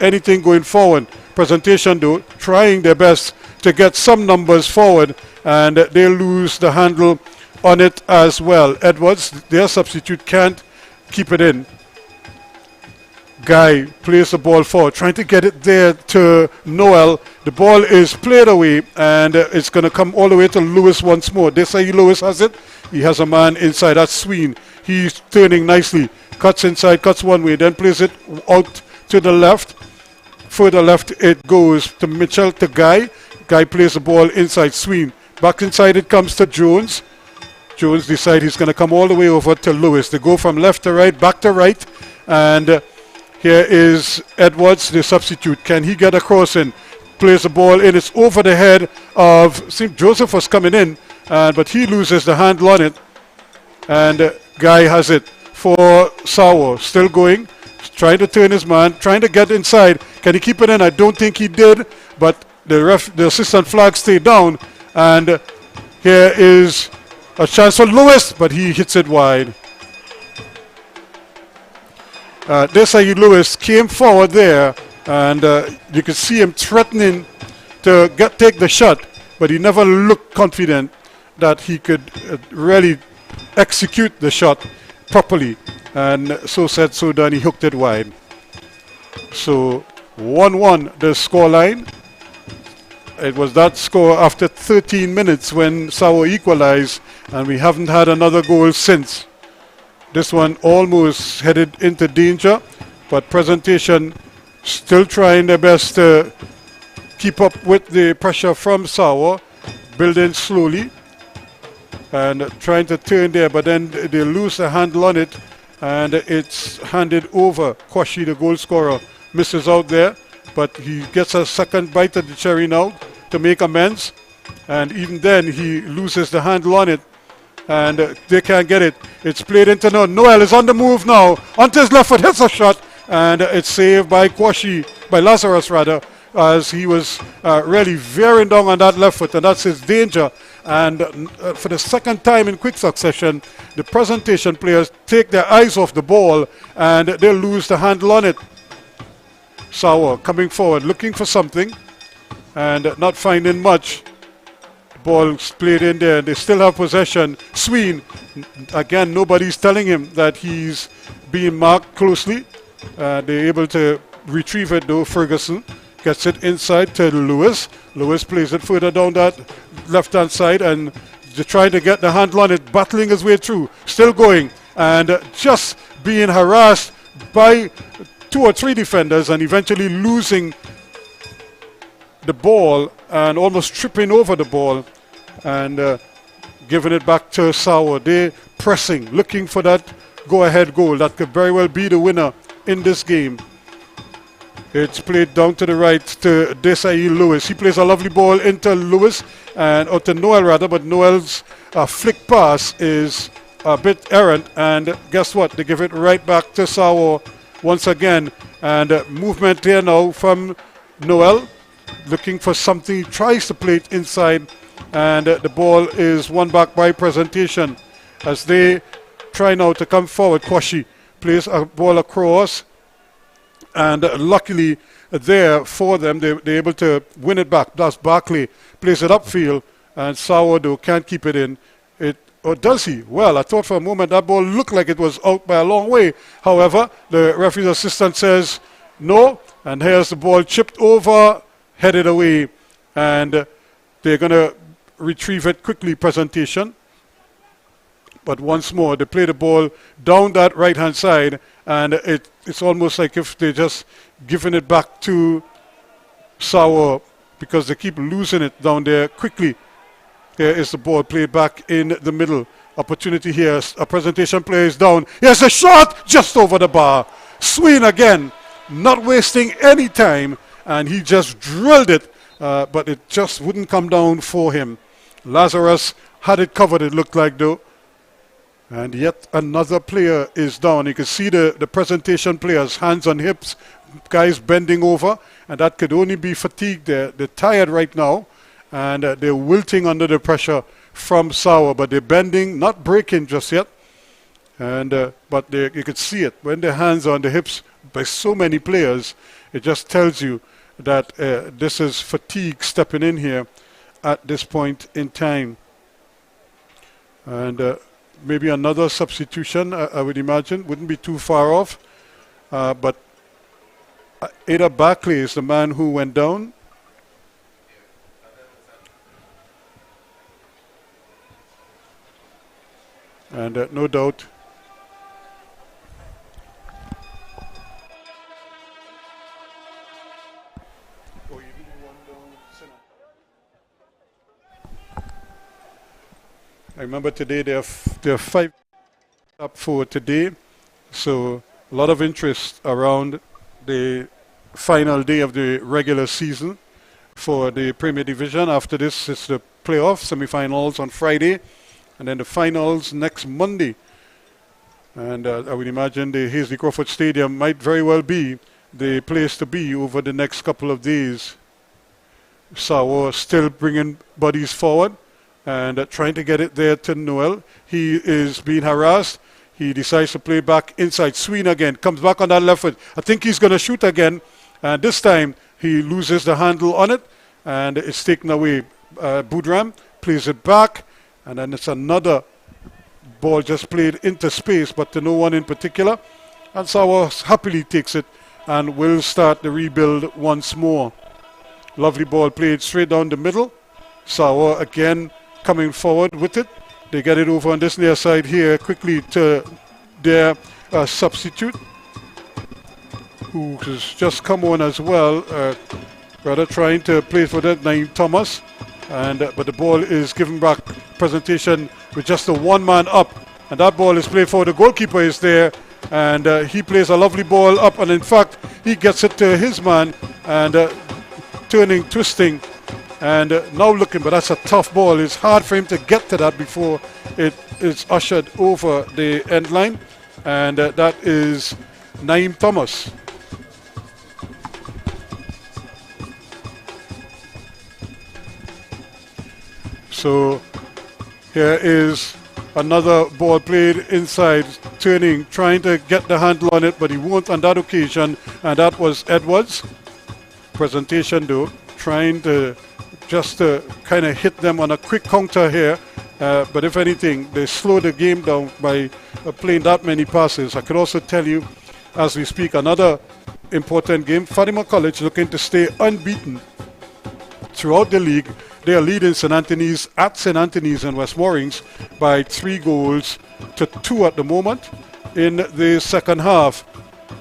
anything going forward. Presentation though, trying their best to get some numbers forward, and they lose the handle on it as well. Edwards, their substitute, can't keep it in. Guy plays the ball forward, trying to get it there to Noel. The ball is played away, and it's going to come all the way to Lewis once more. They say Lewis has it. He has a man inside. That's Sween. He's turning nicely. Cuts inside, cuts one way, then plays it out to the left. Further left it goes to Mitchell, to Guy. Guy plays the ball inside. Sween. Back inside it comes to Jones. Jones decides he's going to come all the way over to Lewis. They go from left to right, back to right. And here is Edwards, the substitute. Can he get across in? Plays the ball in. It's over the head of, see, Joseph was coming in, but he loses the handle on it. And Guy has it for Sawa. Still going. Trying to turn his man. Trying to get inside. Can he keep it in? I don't think he did. But the assistant flag stayed down. And here is a chance for Lewis, but he hits it wide. Desai Lewis came forward there, and you could see him threatening to take the shot, but he never looked confident that he could really execute the shot properly. And so said, so done, he hooked it wide. So 1-1 the scoreline. It was that score after 13 minutes when Sawa equalized, and we haven't had another goal since. This one almost headed into danger, but Presentation still trying their best to keep up with the pressure from Sawa, building slowly and trying to turn there, but then they lose the handle on it, and it's handed over. Kwashi, the goal scorer, misses out there, but he gets a second bite at the cherry now to make amends, and even then he loses the handle on it, and they can't get it. It's played into Noel. Noel is on the move now. Onto his left foot, hits a shot, and it's saved by Kwashi, by Lazarus rather, as he was really veering down on that left foot, and that's his danger. And for the second time in quick succession, the Presentation players take their eyes off the ball, and they lose the handle on it. Sawa coming forward, looking for something, and not finding much. Ball's played in there. They still have possession. Sween, again, nobody's telling him that he's being marked closely. They're able to retrieve it though. Ferguson gets it inside to Lewis. Lewis plays it further down that left-hand side, and they're trying to get the handle on it, battling his way through. Still going, and just being harassed by 2 or 3 defenders, and eventually losing the ball and almost tripping over the ball and giving it back to Sawa. They're pressing, looking for that go-ahead goal that could very well be the winner in this game. It's played down to the right to Desai Lewis. He plays a lovely ball into Lewis, or to Noel rather, but Noel's flick pass is a bit errant, and guess what? They give it right back to Sawa once again, and movement here now from Noel, looking for something. He tries to play it inside, and the ball is won back by Presentation as they try now to come forward. Kwashi plays a ball across, and luckily there for them, they're able to win it back. Thus Barkley plays it upfield, and Sourdough can't keep it in. Or does he? Well, I thought for a moment that ball looked like it was out by a long way. However, the referee's assistant says no, and here's the ball chipped over, headed away, and they're going to retrieve it quickly, presentation. But once more, they play the ball down that right-hand side, and it's almost like if they're just giving it back to Sawa because they keep losing it down there quickly. Here is the ball played back in the middle. Opportunity here. A presentation play is down. Here's a shot just over the bar. Swing again, not wasting any time, and he just drilled it, but it just wouldn't come down for him. Lazarus had it covered, it looked like, though. And yet another player is down. You can see the presentation players, hands on hips, guys bending over, and that could only be fatigue. They're tired right now, and they're wilting under the pressure from Sawa, but they're bending, not breaking just yet. And but you could see it when their hands are on the hips by so many players. It just tells you that this is fatigue stepping in here at this point in time. And maybe another substitution, I would imagine, wouldn't be too far off. But Ada Barkley is the man who went down. And no doubt, I remember today there are 5 up for today, so a lot of interest around the final day of the regular season for the Premier Division. After this, it's the playoff semi-finals on Friday, and then the finals next Monday. And I would imagine the Hazley Crawford Stadium might very well be the place to be over the next couple of days. Sawa still bringing bodies forward and trying to get it there to Noel. He is being harassed. He decides to play back inside. Sween again, comes back on that left foot. I think he's going to shoot again. And this time he loses the handle on it, and it's taken away. Budram plays it back, and then it's another ball just played into space, but to no one in particular. And Sawa happily takes it and will start the rebuild once more. Lovely ball played straight down the middle. Sawa again coming forward with it. They get it over on this near side here quickly to their substitute, who has just come on as well, rather trying to play for that Naeem Thomas. And but the ball is given back. Presentation with just the one man up, and that ball is played for. The goalkeeper is there, and he plays a lovely ball up, and in fact he gets it to his man, and turning, twisting, and now looking, but that's a tough ball. It's hard for him to get to that before it is ushered over the end line, and that is Naeem Thomas. So here is another ball played inside, turning, trying to get the handle on it, but he won't on that occasion, and that was Edwards. Presentation though, trying to just kind of hit them on a quick counter here, but if anything, they slow the game down by playing that many passes. I could also tell you, as we speak, another important game, Fatima College looking to stay unbeaten throughout the league. They are leading St. Anthony's at St. Anthony's and West Moorings by 3-2 at the moment in the second half.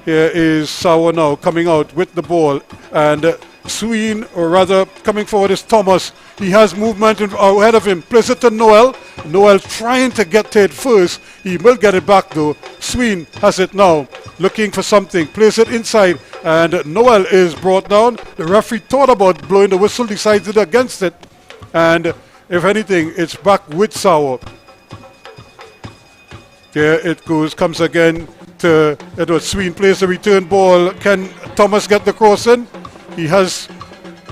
Here is Sawa now coming out with the ball, and Sween, or rather coming forward, is Thomas. He has movement ahead of him. Plays it to Noel. Noel trying to get to it first. He will get it back though. Sween has it now, looking for something. Plays it inside, and Noel is brought down. The referee thought about blowing the whistle, decided against it, and if anything, it's back with Sawa. There it goes, comes again to Edward. Sween plays the return ball. Can Thomas get the cross in? He has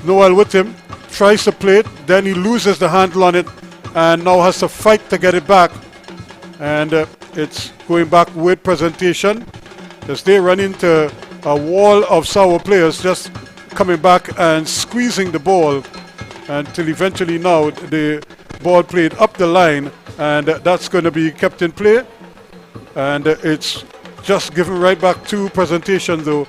Noel with him, tries to play it, then he loses the handle on it, and now has to fight to get it back. And it's going back with presentation as they run into a wall of Sawa players just coming back and squeezing the ball until eventually now the ball played up the line, and that's going to be kept in play, and it's just given right back to presentation though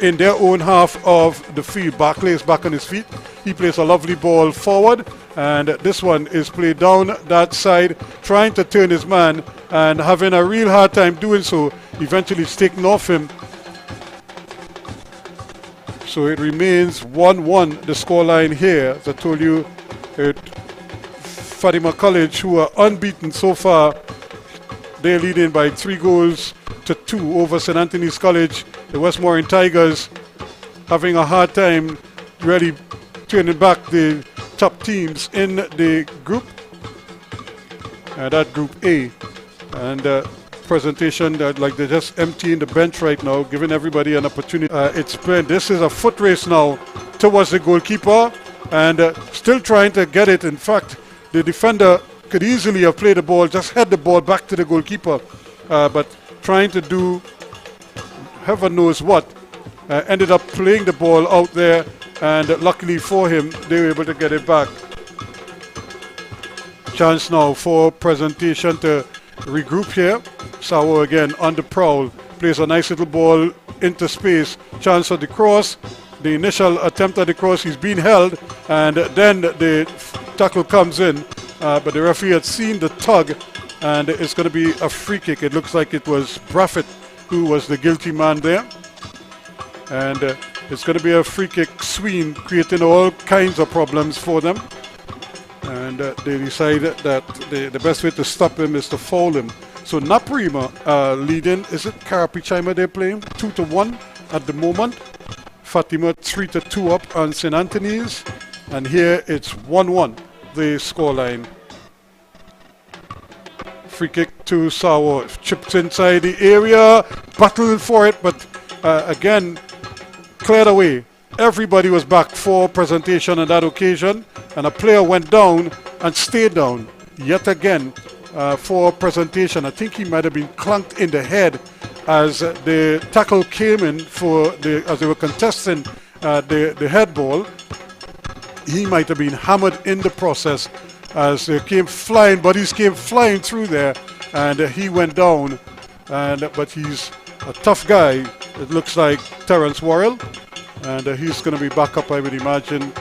in their own half of the field. Barclay is back on his feet. He plays a lovely ball forward, and this one is played down that side, trying to turn his man and having a real hard time doing so. Eventually it's taken off him. So it remains 1-1, the scoreline here. As I told you, Fatima College, who are unbeaten so far, they're leading by 3-2 over St. Anthony's College. The Westmoreland Tigers having a hard time really turning back the top teams in the group, that group A. And presentation that like they're just emptying the bench right now, giving everybody an opportunity. This is a foot race now towards the goalkeeper, and still trying to get it. In fact, the defender could easily have played the ball, just head the ball back to the goalkeeper, but trying to do heaven knows what, ended up playing the ball out there, and luckily for him they were able to get it back. Chance now for presentation to regroup here. Sawa again on the prowl, plays a nice little ball into space. Chance of the cross. The initial attempt at the cross, he's been held, and then the tackle comes in, but the referee had seen the tug, and it's going to be a free kick. It looks like it was Braffett who was the guilty man there, and it's going to be a free kick swing, creating all kinds of problems for them, and they decided that the best way to stop him is to foul him. So Naprima leading, is it Karapichaima they're playing? 2-1 at the moment. Fatima 3-2 up on St. Anthony's, and here it's 1-1, the scoreline. Free kick to Sawa, chipped inside the area, battled for it, but again cleared away. Everybody was back for presentation on that occasion, and a player went down and stayed down yet again for presentation. I think he might have been clunked in the head as the tackle came in as they were contesting the head ball. He might have been hammered in the process as they came flying, bodies came flying through there, and he went down. But he's a tough guy. It looks like Terrence Worrell, and he's going to be back up, I would imagine,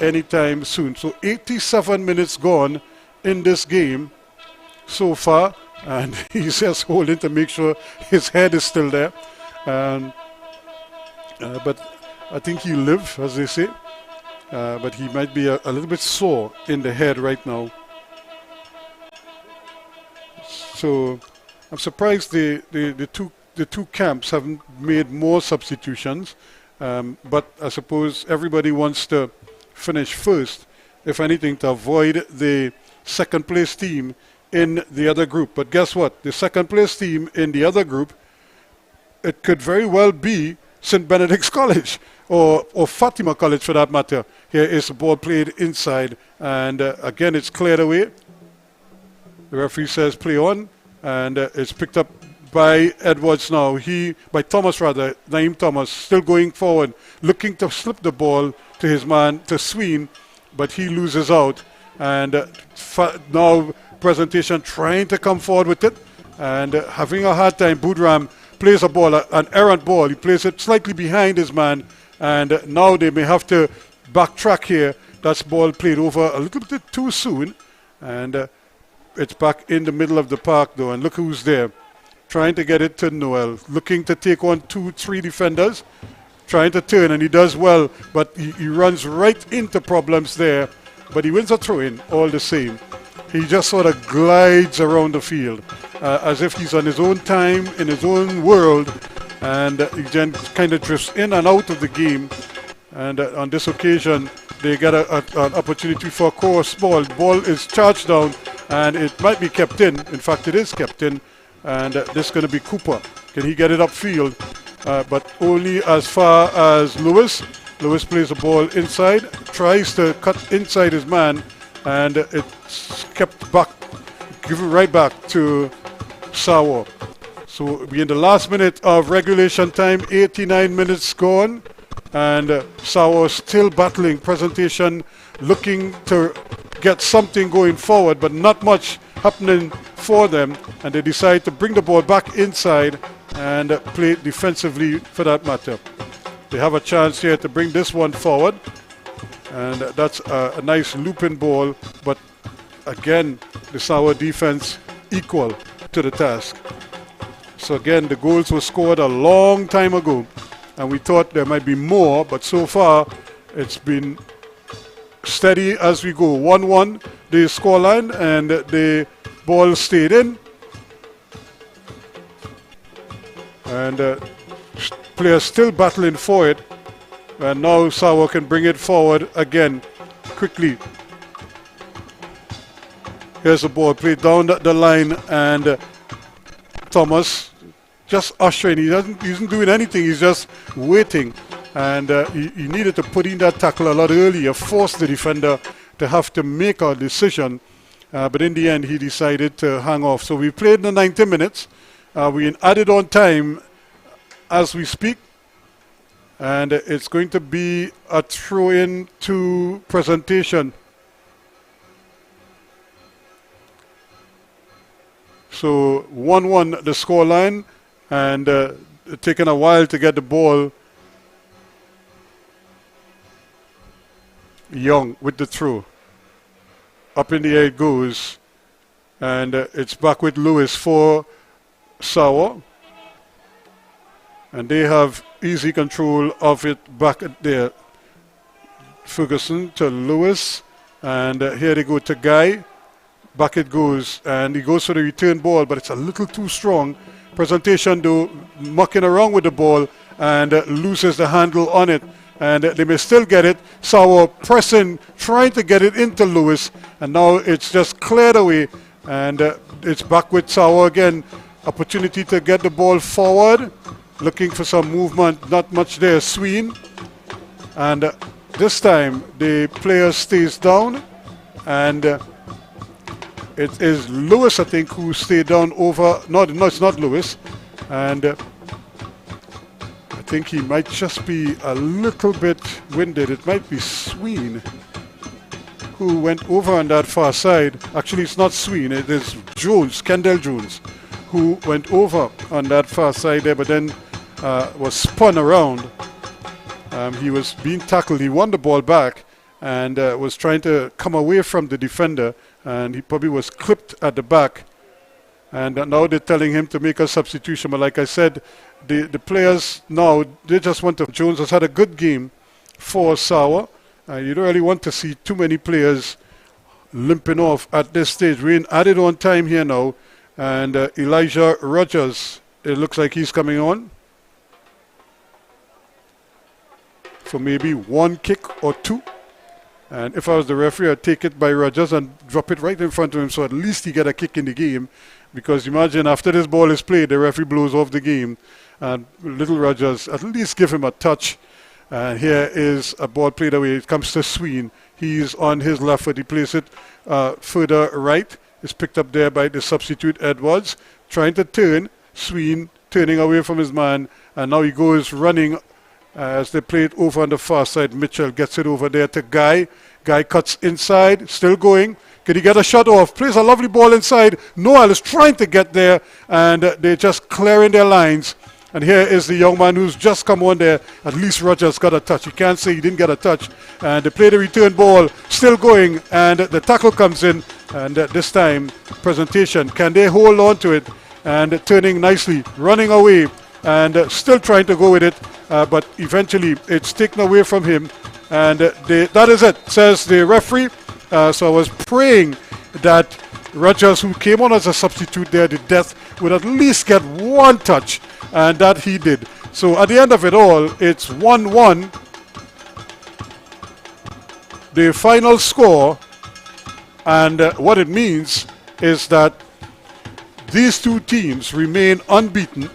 anytime soon. So 87 minutes gone in this game so far, and he's just holding to make sure his head is still there. But I think he'll live, as they say. But he might be a little bit sore in the head right now. So I'm surprised the two camps haven't made more substitutions. But I suppose everybody wants to finish first, if anything, to avoid the second place team in the other group. But guess what? The second place team in the other group, it could very well be St. Benedict's College or Fatima College for that matter. Here is the ball played inside, and again it's cleared away. The referee says play on, and it's picked up by Edwards now. By Thomas rather, Naeem Thomas, still going forward, looking to slip the ball to his man, to Sween, but he loses out. And now presentation trying to come forward with it, and having a hard time. Budram plays a ball, an errant ball. He plays it slightly behind his man, and now they may have to backtrack here. That's ball played over a little bit too soon, and it's back in the middle of the park though, and look who's there. Trying to get it to Noel, looking to take on 2-3 defenders, trying to turn, and he does well, but he runs right into problems there, but he wins a throw-in all the same. He just sort of glides around the field as if he's on his own time, in his own world, and he then kind of drifts in and out of the game. And on this occasion, they get an opportunity for a course ball. The ball is charged down, and it might be kept in. In fact, it is kept in, and this is going to be Cooper. Can he get it upfield? But only as far as Lewis. Lewis plays the ball inside, tries to cut inside his man, and it's kept back, given right back to Sawa. So we're in the last minute of regulation time, 89 minutes gone, and Sawa still battling. Presentation looking to get something going forward, but not much happening for them, and they decide to bring the ball back inside and play defensively for that matter. They have a chance here to bring this one forward, and that's a nice looping ball, but again the Sawa defense equal to the task. So again, the goals were scored a long time ago, and we thought there might be more, but so far it's been steady as we go. 1-1 the scoreline, and the ball stayed in, and players still battling for it, and now Sawa can bring it forward again quickly. Here's the ball played down the line, and Thomas just ushering. He isn't doing anything, he's just waiting, and he needed to put in that tackle a lot earlier, force the defender to have to make a decision, but in the end he decided to hang off. So we played the 90 minutes. We added on time as we speak, and it's going to be a throw-in to Presentation. So 1-1 the scoreline, and taking a while to get the ball. Young with the throw. Up in the air it goes, and it's back with Lewis for Sawa, and they have easy control of it back there. Ferguson to Lewis, and here they go to Guy. Back it goes, and he goes for the return ball, but it's a little too strong. Presentation though, mucking around with the ball, and loses the handle on it, and they may still get it. Sawa pressing, trying to get it into Lewis, and now it's just cleared away, and it's back with Sawa again. Opportunity to get the ball forward, looking for some movement, not much there. Sween, and this time the player stays down, and it is Lewis, I think, who stayed down over. No, it's not Lewis, and I think he might just be a little bit winded. It might be Sween who went over on that far side. Actually, it's not Sween, it is Jones, Kendall Jones, who went over on that far side there, but then was spun around. He was being tackled. He won the ball back and was trying to come away from the defender, and he probably was clipped at the back. And now they're telling him to make a substitution. But like I said, the players now, they just want to. Jones has had a good game for Sawa. You don't really want to see too many players limping off at this stage. We're in added on time here now. And Elijah Rogers, it looks like he's coming on for maybe one kick or two. And if I was the referee, I'd take it by Rogers and drop it right in front of him, so at least he get a kick in the game. Because imagine after this ball is played, the referee blows off the game, and little Rogers, at least give him a touch. And here is a ball played away. It comes to Sween. He's on his left foot. He plays it further right. It's picked up there by the substitute Edwards, trying to turn. Sween turning away from his man, and now he goes running as they play it over on the far side. Mitchell gets it over there to Guy. Guy cuts inside, still going. Can he get a shot off? Plays a lovely ball inside. Noel is trying to get there, and they're just clearing their lines. And here is the young man who's just come on there. At least Rogers got a touch. You can't say he didn't get a touch. And they play the return ball, still going, and the tackle comes in. And this time, Presentation, can they hold on to it? And turning nicely, running away, and still trying to go with it. But eventually, it's taken away from him. And that is it, says the referee. So I was praying that Rogers, who came on as a substitute there, the death, would at least get one touch. And that he did. So at the end of it all, it's 1-1. The final score, and what it means is that these two teams remain unbeaten.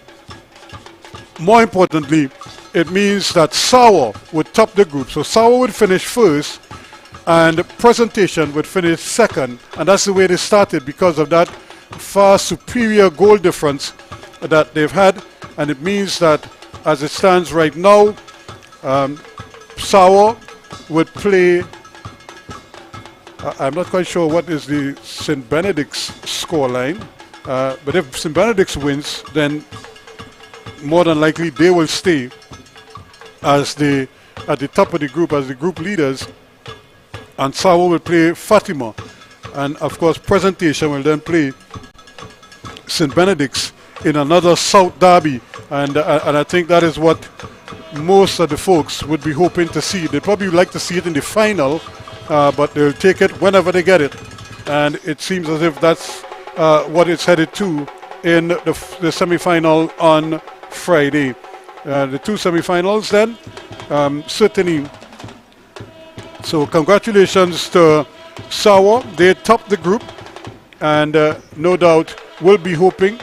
More importantly, it means that Sawa would top the group. So Sawa would finish first, and Presentation would finish second. And that's the way they started because of that far superior goal difference that they've had, and it means that as it stands right now, Sawa would play. I'm not quite sure what is the St. Benedict's scoreline, but if St. Benedict's wins, then more than likely they will stay as at the top of the group as the group leaders, and Sawa will play Fatima, and of course Presentation will then play St. Benedict's in another South Derby, and I think that is what most of the folks would be hoping to see. They'd probably like to see it in the final, but they'll take it whenever they get it, and it seems as if that's what it's headed to in the semi-final on Friday. The two semi-finals then, certainly. So congratulations to Sawa. They topped the group, and no doubt will be hoping.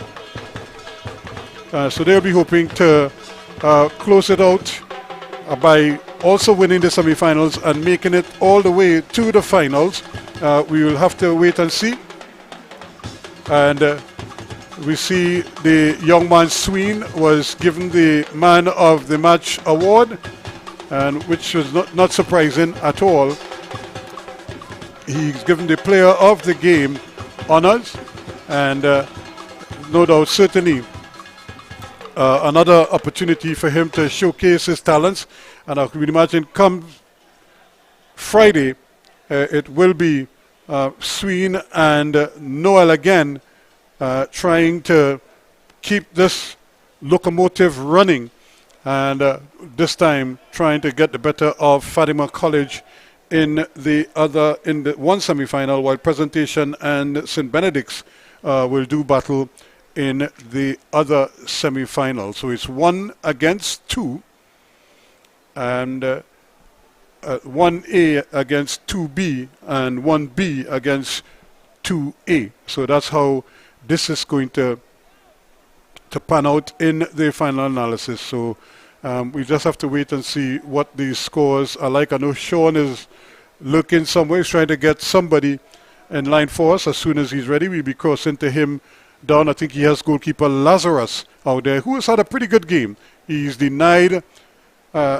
So they'll be hoping to close it out by also winning the semi-finals and making it all the way to the finals. We will have to wait and see. And we see the young man Sween was given the Man of the Match award, and which was not surprising at all. He's given the Player of the Game honors, and no doubt certainly another opportunity for him to showcase his talents. And I could imagine come Friday it will be Sween and Noel again trying to keep this locomotive running, and this time trying to get the better of Fatima College in the one semi-final, while Presentation and St. Benedict's will do battle in the other semi-final. So it's 1 against 2, and 1A against 2B, and 1B against 2A. So that's how this is going to pan out in the final analysis. So we just have to wait and see what the scores are like. I know Sean is looking somewhere, he's trying to get somebody in line for us. As soon as he's ready, we'll be crossing to him down. I think he has goalkeeper Lazarus out there, who has had a pretty good game. He's denied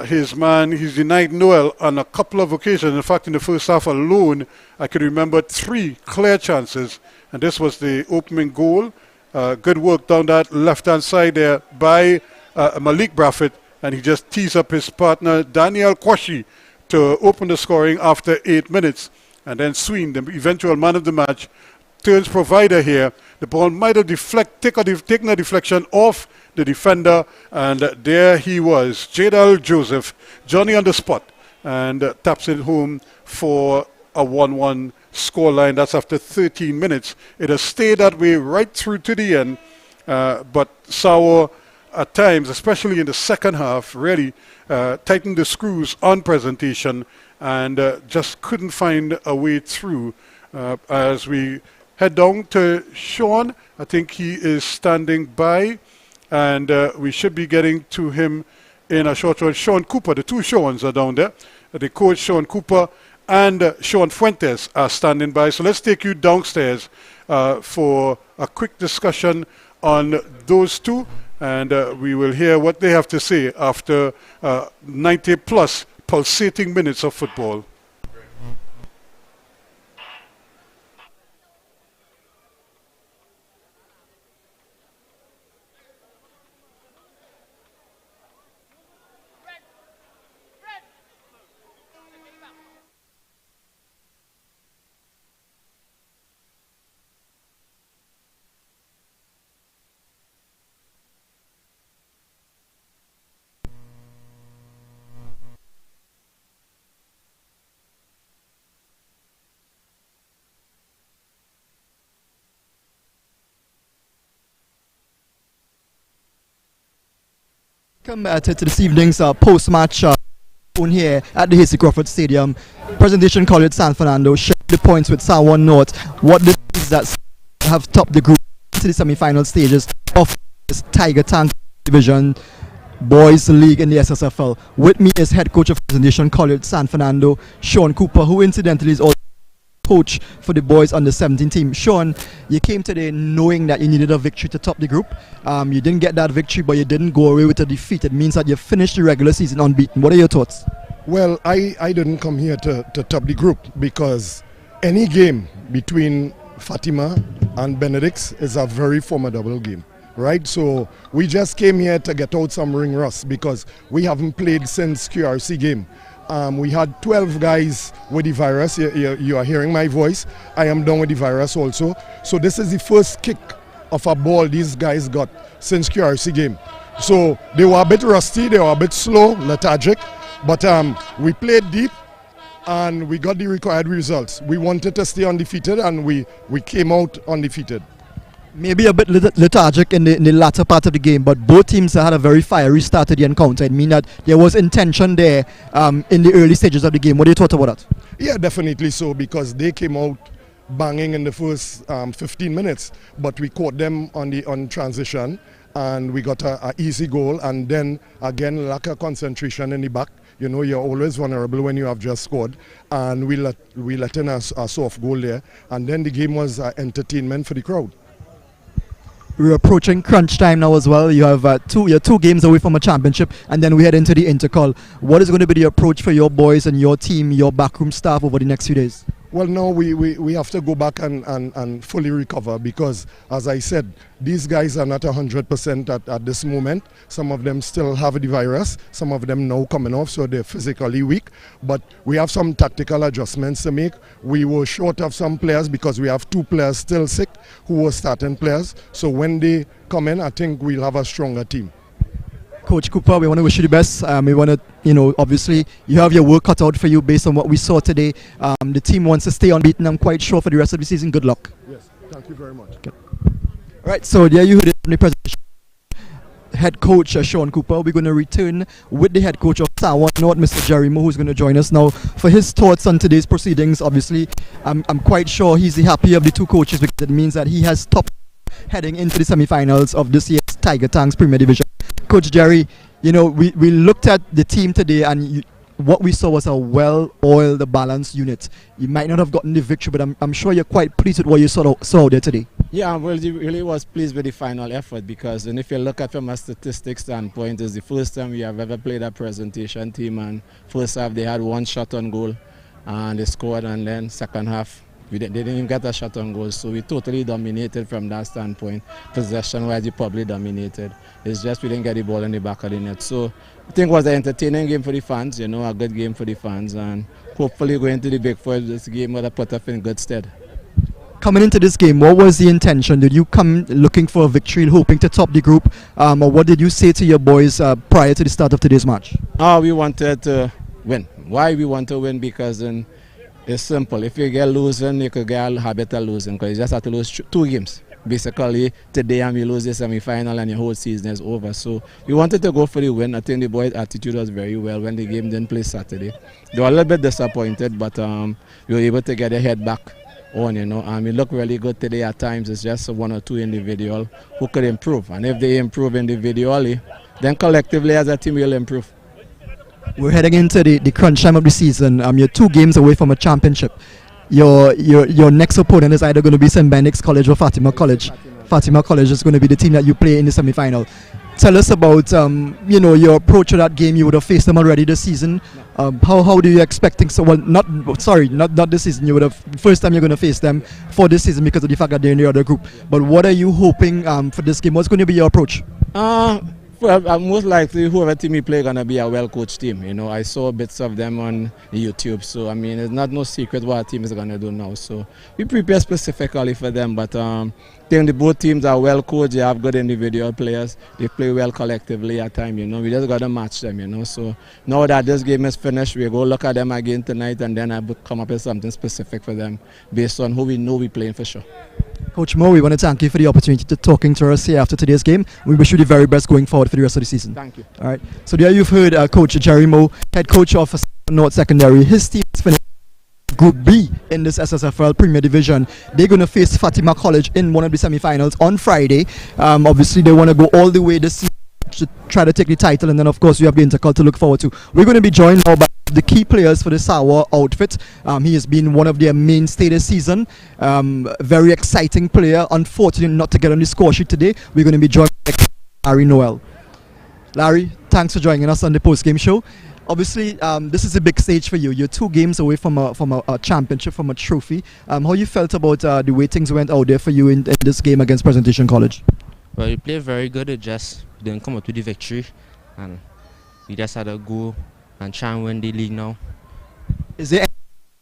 he's denied Noel on a couple of occasions. In fact, in the first half alone, I can remember 3 clear chances, and this was the opening goal. Good work down that left-hand side there by Malik Braffett, and he just tees up his partner Daniel Kwashi to open the scoring after 8 minutes. And then Sween, the eventual man of the match, turns provider here. The ball might have taken a deflection off the defender, and there he was, Jadal Joseph, Johnny on the spot, and taps it home for a 1-1 scoreline. That's after 13 minutes. It has stayed that way right through to the end, but Sawa at times, especially in the second half, really tightened the screws on Presentation and just couldn't find a way through. As we head down to Sean, I think he is standing by, and we should be getting to him in a short while. Sean Cooper, the two Seans are down there. The coach Sean Cooper and Sean Fuentes are standing by. So let's take you downstairs for a quick discussion on those two, and we will hear what they have to say after 90 plus pulsating minutes of football. Welcome to this evening's post-match on here at the Hasty Crawford Stadium. Presentation College San Fernando shared the points with Sawa North. What this is that have topped the group to the semi-final stages of this Tiger Tank Division Boys League in the SSFL. With me is head coach of Presentation College San Fernando, Sean Cooper, who incidentally is also coach for the boys under 17 team. Sean, you came today knowing that you needed a victory to top the group. You didn't get that victory, but you didn't go away with a defeat. It means that you finished the regular season unbeaten. What are your thoughts? Well, I didn't come here to top the group, because any game between Fatima and Benedict's is a very formidable game, right? So we just came here to get out some ring rust, because we haven't played since QRC game. We had 12 guys with the virus. You are hearing my voice. I am down with the virus also. So this is the first kick of a ball these guys got since QRC game. So they were a bit rusty, they were a bit slow, lethargic, but we played deep and we got the required results. We wanted to stay undefeated, and we came out undefeated. Maybe a bit lethargic in the latter part of the game, but both teams had a very fiery start to the encounter. I mean that there was intention there in the early stages of the game. What do you thought about that? Yeah, definitely so, because they came out banging in the first 15 minutes, but we caught them on transition, and we got an easy goal, and then again lack of concentration in the back. You know, you're always vulnerable when you have just scored, and we let in a soft goal there, and then the game was entertainment for the crowd. We're approaching crunch time now as well. You have you're 2 games away from a championship, and then we head into the intercall. What is going to be the approach for your boys and your team, your backroom staff over the next few days? Well, now we have to go back and fully recover, because, as I said, these guys are not 100% at this moment. Some of them still have the virus, some of them now coming off, so they're physically weak. But we have some tactical adjustments to make. We were short of some players because we have 2 players still sick who were starting players. So when they come in, I think we'll have a stronger team. Coach Cooper, we want to wish you the best. We want to, obviously, you have your work cut out for you based on what we saw today. The team wants to stay unbeaten, I'm quite sure, for the rest of the season. Good luck. Yes, thank you very much. Okay. All right, so there you heard it from the presentation. Head coach Sean Cooper. We're going to return with the head coach of Sawa North, Mr. Jerry Moore, who's going to join us now for his thoughts on today's proceedings. Obviously, I'm quite sure he's the happy of the 2 coaches, because it means that he has top heading into the semi-finals of this year's Tiger Tanks Premier Division. Coach Jerry, we looked at the team today, and what we saw was a well-oiled, balanced unit. You might not have gotten the victory, but I'm sure you're quite pleased with what you saw there today. Yeah, I really was pleased with the final effort, because if you look at from a statistics standpoint, it's the first time we have ever played a presentation team, and first half they had 1 shot on goal and they scored, and then second half they didn't even get a shot on goal, so we totally dominated from that standpoint. Possession-wise, we probably dominated. It's just we didn't get the ball in the back of the net. So I think it was an entertaining game for the fans, a good game for the fans, and hopefully going to the big four, this game will put us in good stead. Coming into this game, what was the intention? Did you come looking for a victory, hoping to top the group, or what did you say to your boys prior to the start of today's match? We wanted to win. Why we want to win? Because it's simple. If you get losing, you could get a habit of losing, because you just have to lose 2 games. Basically, today and we lose the semi-final and your whole season is over. So we wanted to go for the win. I think the boys' attitude was very well when the game didn't play Saturday. They were a little bit disappointed, but we were able to get their head back on, and we look really good today at times. It's just 1 or 2 individuals who could improve. And if they improve individually, then collectively as a team we'll improve. We're heading into the crunch time of the season. You're 2 games away from a championship. Your next opponent is either going to be St. Benedict's College or Fatima College. Fatima College is going to be the team that you play in the semi-final. Tell us about your approach to that game. You would have faced them already this season. How do you expect things? Well, not this season. You would have first time you're going to face them for this season because of the fact that they're in the other group. But what are you hoping for this game? What's going to be your approach? Well, most likely whoever team we play gonna be a well-coached team. I saw bits of them on YouTube, so I mean it's not no secret what our team is gonna do now. So we prepare specifically for them, but I think both teams are well coached. They have good individual players. They play well collectively at times. We just gotta match them. So now that this game is finished, we go look at them again tonight, and then I will come up with something specific for them based on who we know we playing for sure. Coach Moore, we want to thank you for the opportunity to talking to us here after today's game. We wish you the very best going forward for the rest of the season. Thank you. All right. So there you've heard Coach Jerry Moore, head coach of North Secondary. His team is finished Group B in this SSFL Premier Division. They're going to face Fatima College in one of the semi-finals on Friday. Obviously, they want to go all the way this season to try to take the title, and then of course you have the intercall to look forward to. We're going to be joined now by the key players for the Sawa outfit. He has been one of their mainstay this season. Very exciting player. Unfortunate not to get on the score sheet today. We're going to be joined by Larry Noel. Larry, thanks for joining us on the post-game show. Obviously, this is a big stage for you. You're 2 games away from a championship, from a trophy. How you felt about the way things went out there for you in this game against Presentation College? Well, we played very good. It just didn't come out with the victory, and we just had to go and try and win the league now. Is there anything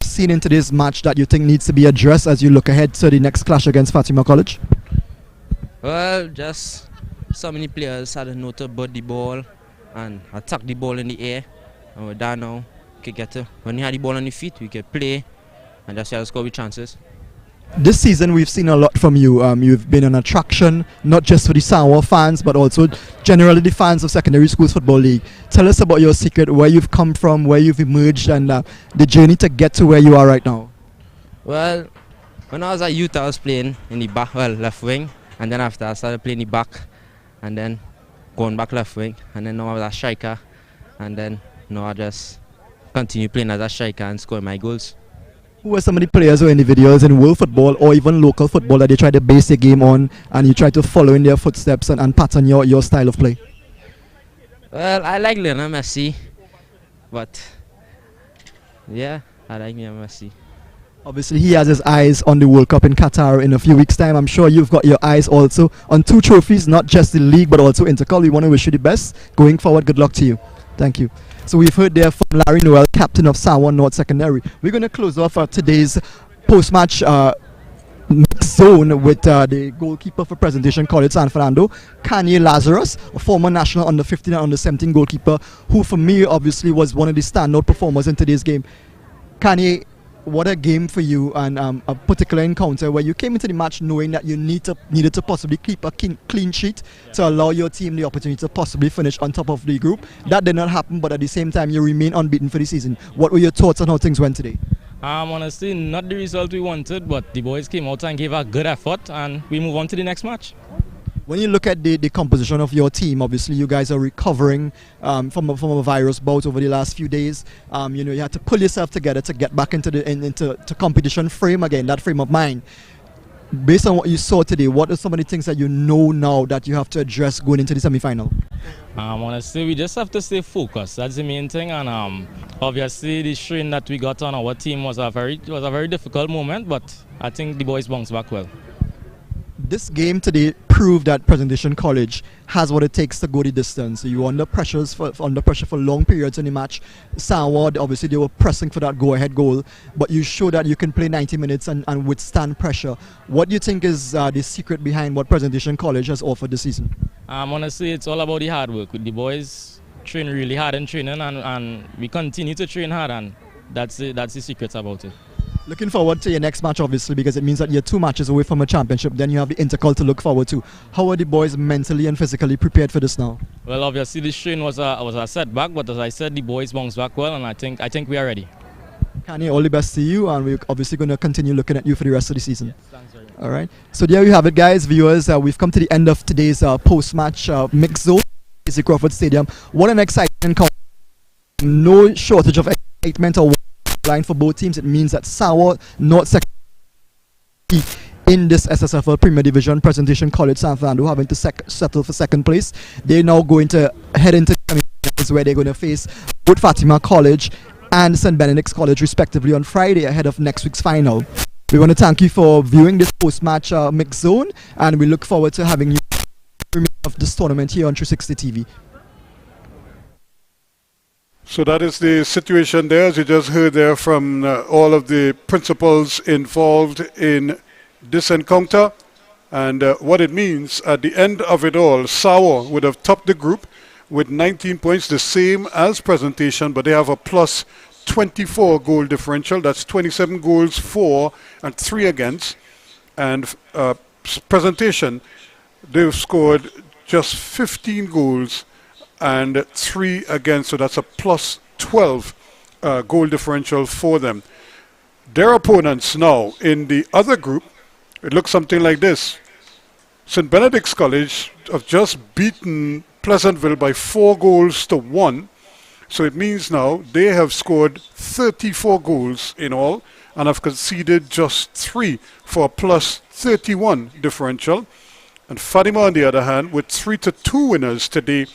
seen in today's match that you think needs to be addressed as you look ahead to the next clash against Fatima College? Well, just so many players had to know to butt the ball and attack the ball in the air. And with that now, we could get to, when you had the ball on the feet, we could play and just score with chances. This season we've seen a lot from you. You've been an attraction, not just for the Sawa fans, but also generally the fans of Secondary Schools Football League. Tell us about your secret, where you've come from, where you've emerged, and the journey to get to where you are right now. Well, when I was a youth, I was playing in the back, well, left wing, and then after I started playing the back, and then going back left wing, and then now I was a striker, and then now I just continue playing as a striker and scoring my goals. Who are some of the players or individuals in world football or even local football that they try to base their game on and you try to follow in their footsteps and pattern your style of play? Well, I like Lionel Messi, but yeah, I like Lionel Messi. Obviously, he has his eyes on the World Cup in Qatar in a few weeks' time. I'm sure you've got your eyes also on 2 trophies, not just the league but also Intercol. We want to wish you the best going forward. Good luck to you. Thank you. So we've heard there from Larry Noel, captain of Sawa North Secondary. We're going to close off today's post-match mixed zone with the goalkeeper for Presentation College San Fernando, Kanye Lazarus, a former national under-15 and under-17 goalkeeper who for me obviously was one of the standout performers in today's game. Kanye, what a game for you, and a particular encounter where you came into the match knowing that you needed to possibly keep a clean sheet to allow your team the opportunity to possibly finish on top of the group. That did not happen, but at the same time you remain unbeaten for the season. What were your thoughts on how things went today? Honestly, not the result we wanted, but the boys came out and gave a good effort, and we move on to the next match. When you look at the composition of your team, obviously you guys are recovering from a virus bout over the last few days. You had to pull yourself together to get back into competition frame again, that frame of mind. Based on what you saw today, what are some of the things that you know now that you have to address going into the semi-final? Honestly, we just have to stay focused. That's the main thing. And obviously, the strain that we got on our team was a very difficult moment. But I think the boys bounced back well. This game today proved that Presentation College has what it takes to go the distance. So you were under pressure for long periods in the match. Sawa, obviously they were pressing for that go-ahead goal, but you showed that you can play 90 minutes and withstand pressure. What do you think is the secret behind what Presentation College has offered this season? Honestly, it's all about the hard work. The boys train really hard in training, and we continue to train hard, and that's the secret about it. Looking forward to your next match, obviously, because it means that you're 2 matches away from a championship. Then you have the Intercol to look forward to. How are the boys mentally and physically prepared for this now? Well, obviously, this strain was a setback, but as I said, the boys bounced back well, and I think we are ready. Kanye, all the best to you, and we're obviously going to continue looking at you for the rest of the season. Yes, thanks very much. All right. So there you have it, guys, viewers. We've come to the end of today's post-match mixed zone at Crawford Stadium. What an exciting encounter! No shortage of excitement or line for both teams. It means that Sawa North in this SSFL Premier Division, Presentation College San Fernando having to settle for second place. They're now going to head into semi-finals where they're going to face both Fatima College and St. Benedict's College respectively on Friday ahead of next week's final. We want to thank you for viewing this post-match mixed zone, and we look forward to having you of this tournament here on 360 TV. So that is the situation there, as you just heard there from all of the principals involved in this encounter. And what it means at the end of it all, Sawa would have topped the group with 19 points, the same as Presentation, but they have a plus 24 goal differential. That's 27 goals for and 3 against. And Presentation, they've scored just 15 goals and 3 against, so that's a plus 12 goal differential for them. Their opponents now in the other group, it looks something like this. St. Benedict's College have just beaten Pleasantville by 4 goals to 1, So it means now they have scored 34 goals in all and have conceded just 3 for a plus 31 differential. And Fatima, on the other hand, with 3-2 winners today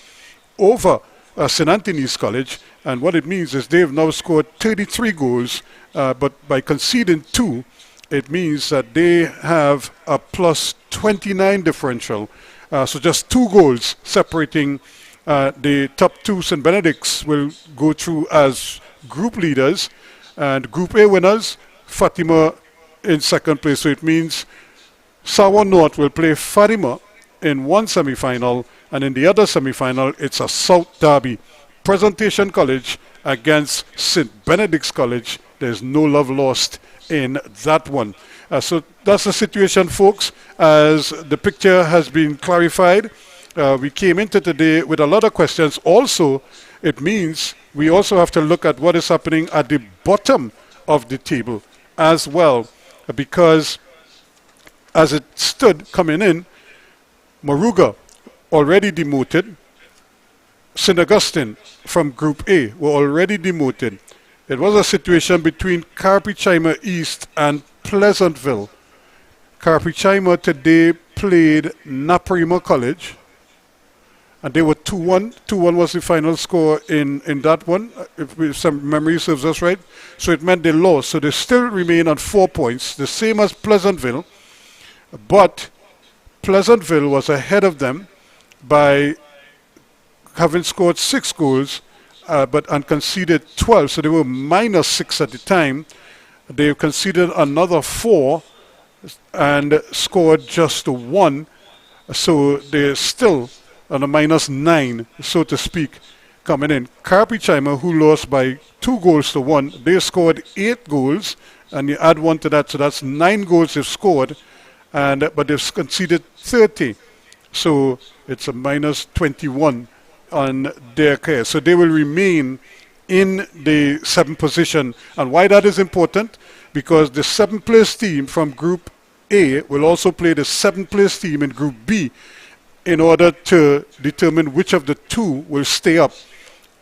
over St. Anthony's College. And what it means is they've now scored 33 goals, but by conceding 2, it means that they have a plus 29 differential. So just 2 goals separating the top 2. St. Benedict's will go through as group leaders, and Group A winners, Fatima in second place. So it means Sawa North will play Fatima in one semi-final, and in the other semi-final, it's a South Derby. Presentation College against St. Benedict's College. There's no love lost in that one. So that's the situation, folks, as the picture has been clarified. We came into today with a lot of questions. Also, it means we also have to look at what is happening at the bottom of the table as well, because as it stood coming in, Moruga already demoted. St. Augustine from Group A were already demoted. It was a situation between Carpichaima East and Pleasantville. Carpichaima today played Naparima College, and they were 2-1. 2-1 was the final score in that one, if some memory serves us right. So it meant they lost. So they still remain on 4 points, the same as Pleasantville, but Pleasantville was ahead of them by having scored 6 goals, and conceded 12. So they were minus 6 at the time. They conceded another 4 and scored just 1. So they're still on a minus 9, so to speak, coming in. Carpichaima, who lost by 2 goals to 1, they scored 8 goals, and you add 1 to that, so that's 9 goals they've scored, but they've conceded 30. So it's a minus 21 on their case. So they will remain in the 7th position. And why that is important? Because the 7th place team from Group A will also play the 7th place team in Group B in order to determine which of the 2 will stay up.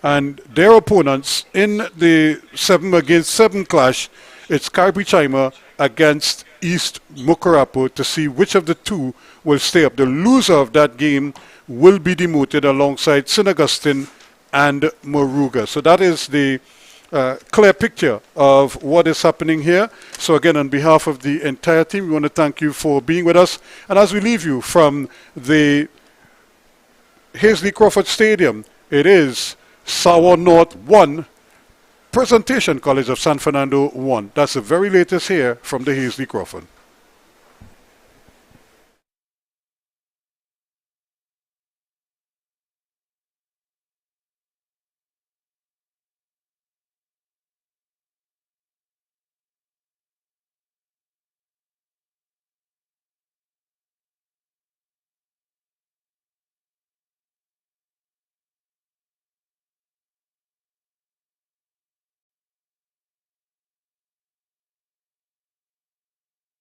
And their opponents in the 7 against 7 clash, it's Carpichaima against East Mukarapo to see which of the 2 will stay up. The loser of that game will be demoted alongside St. Augustine and Moruga. So that is the clear picture of what is happening here. So again, on behalf of the entire team, we want to thank you for being with us. And as we leave you from the Hazley Crawford Stadium, it is Sawa North 1, Presentation College of San Fernando 1. That's the very latest here from the Hazley Crawford.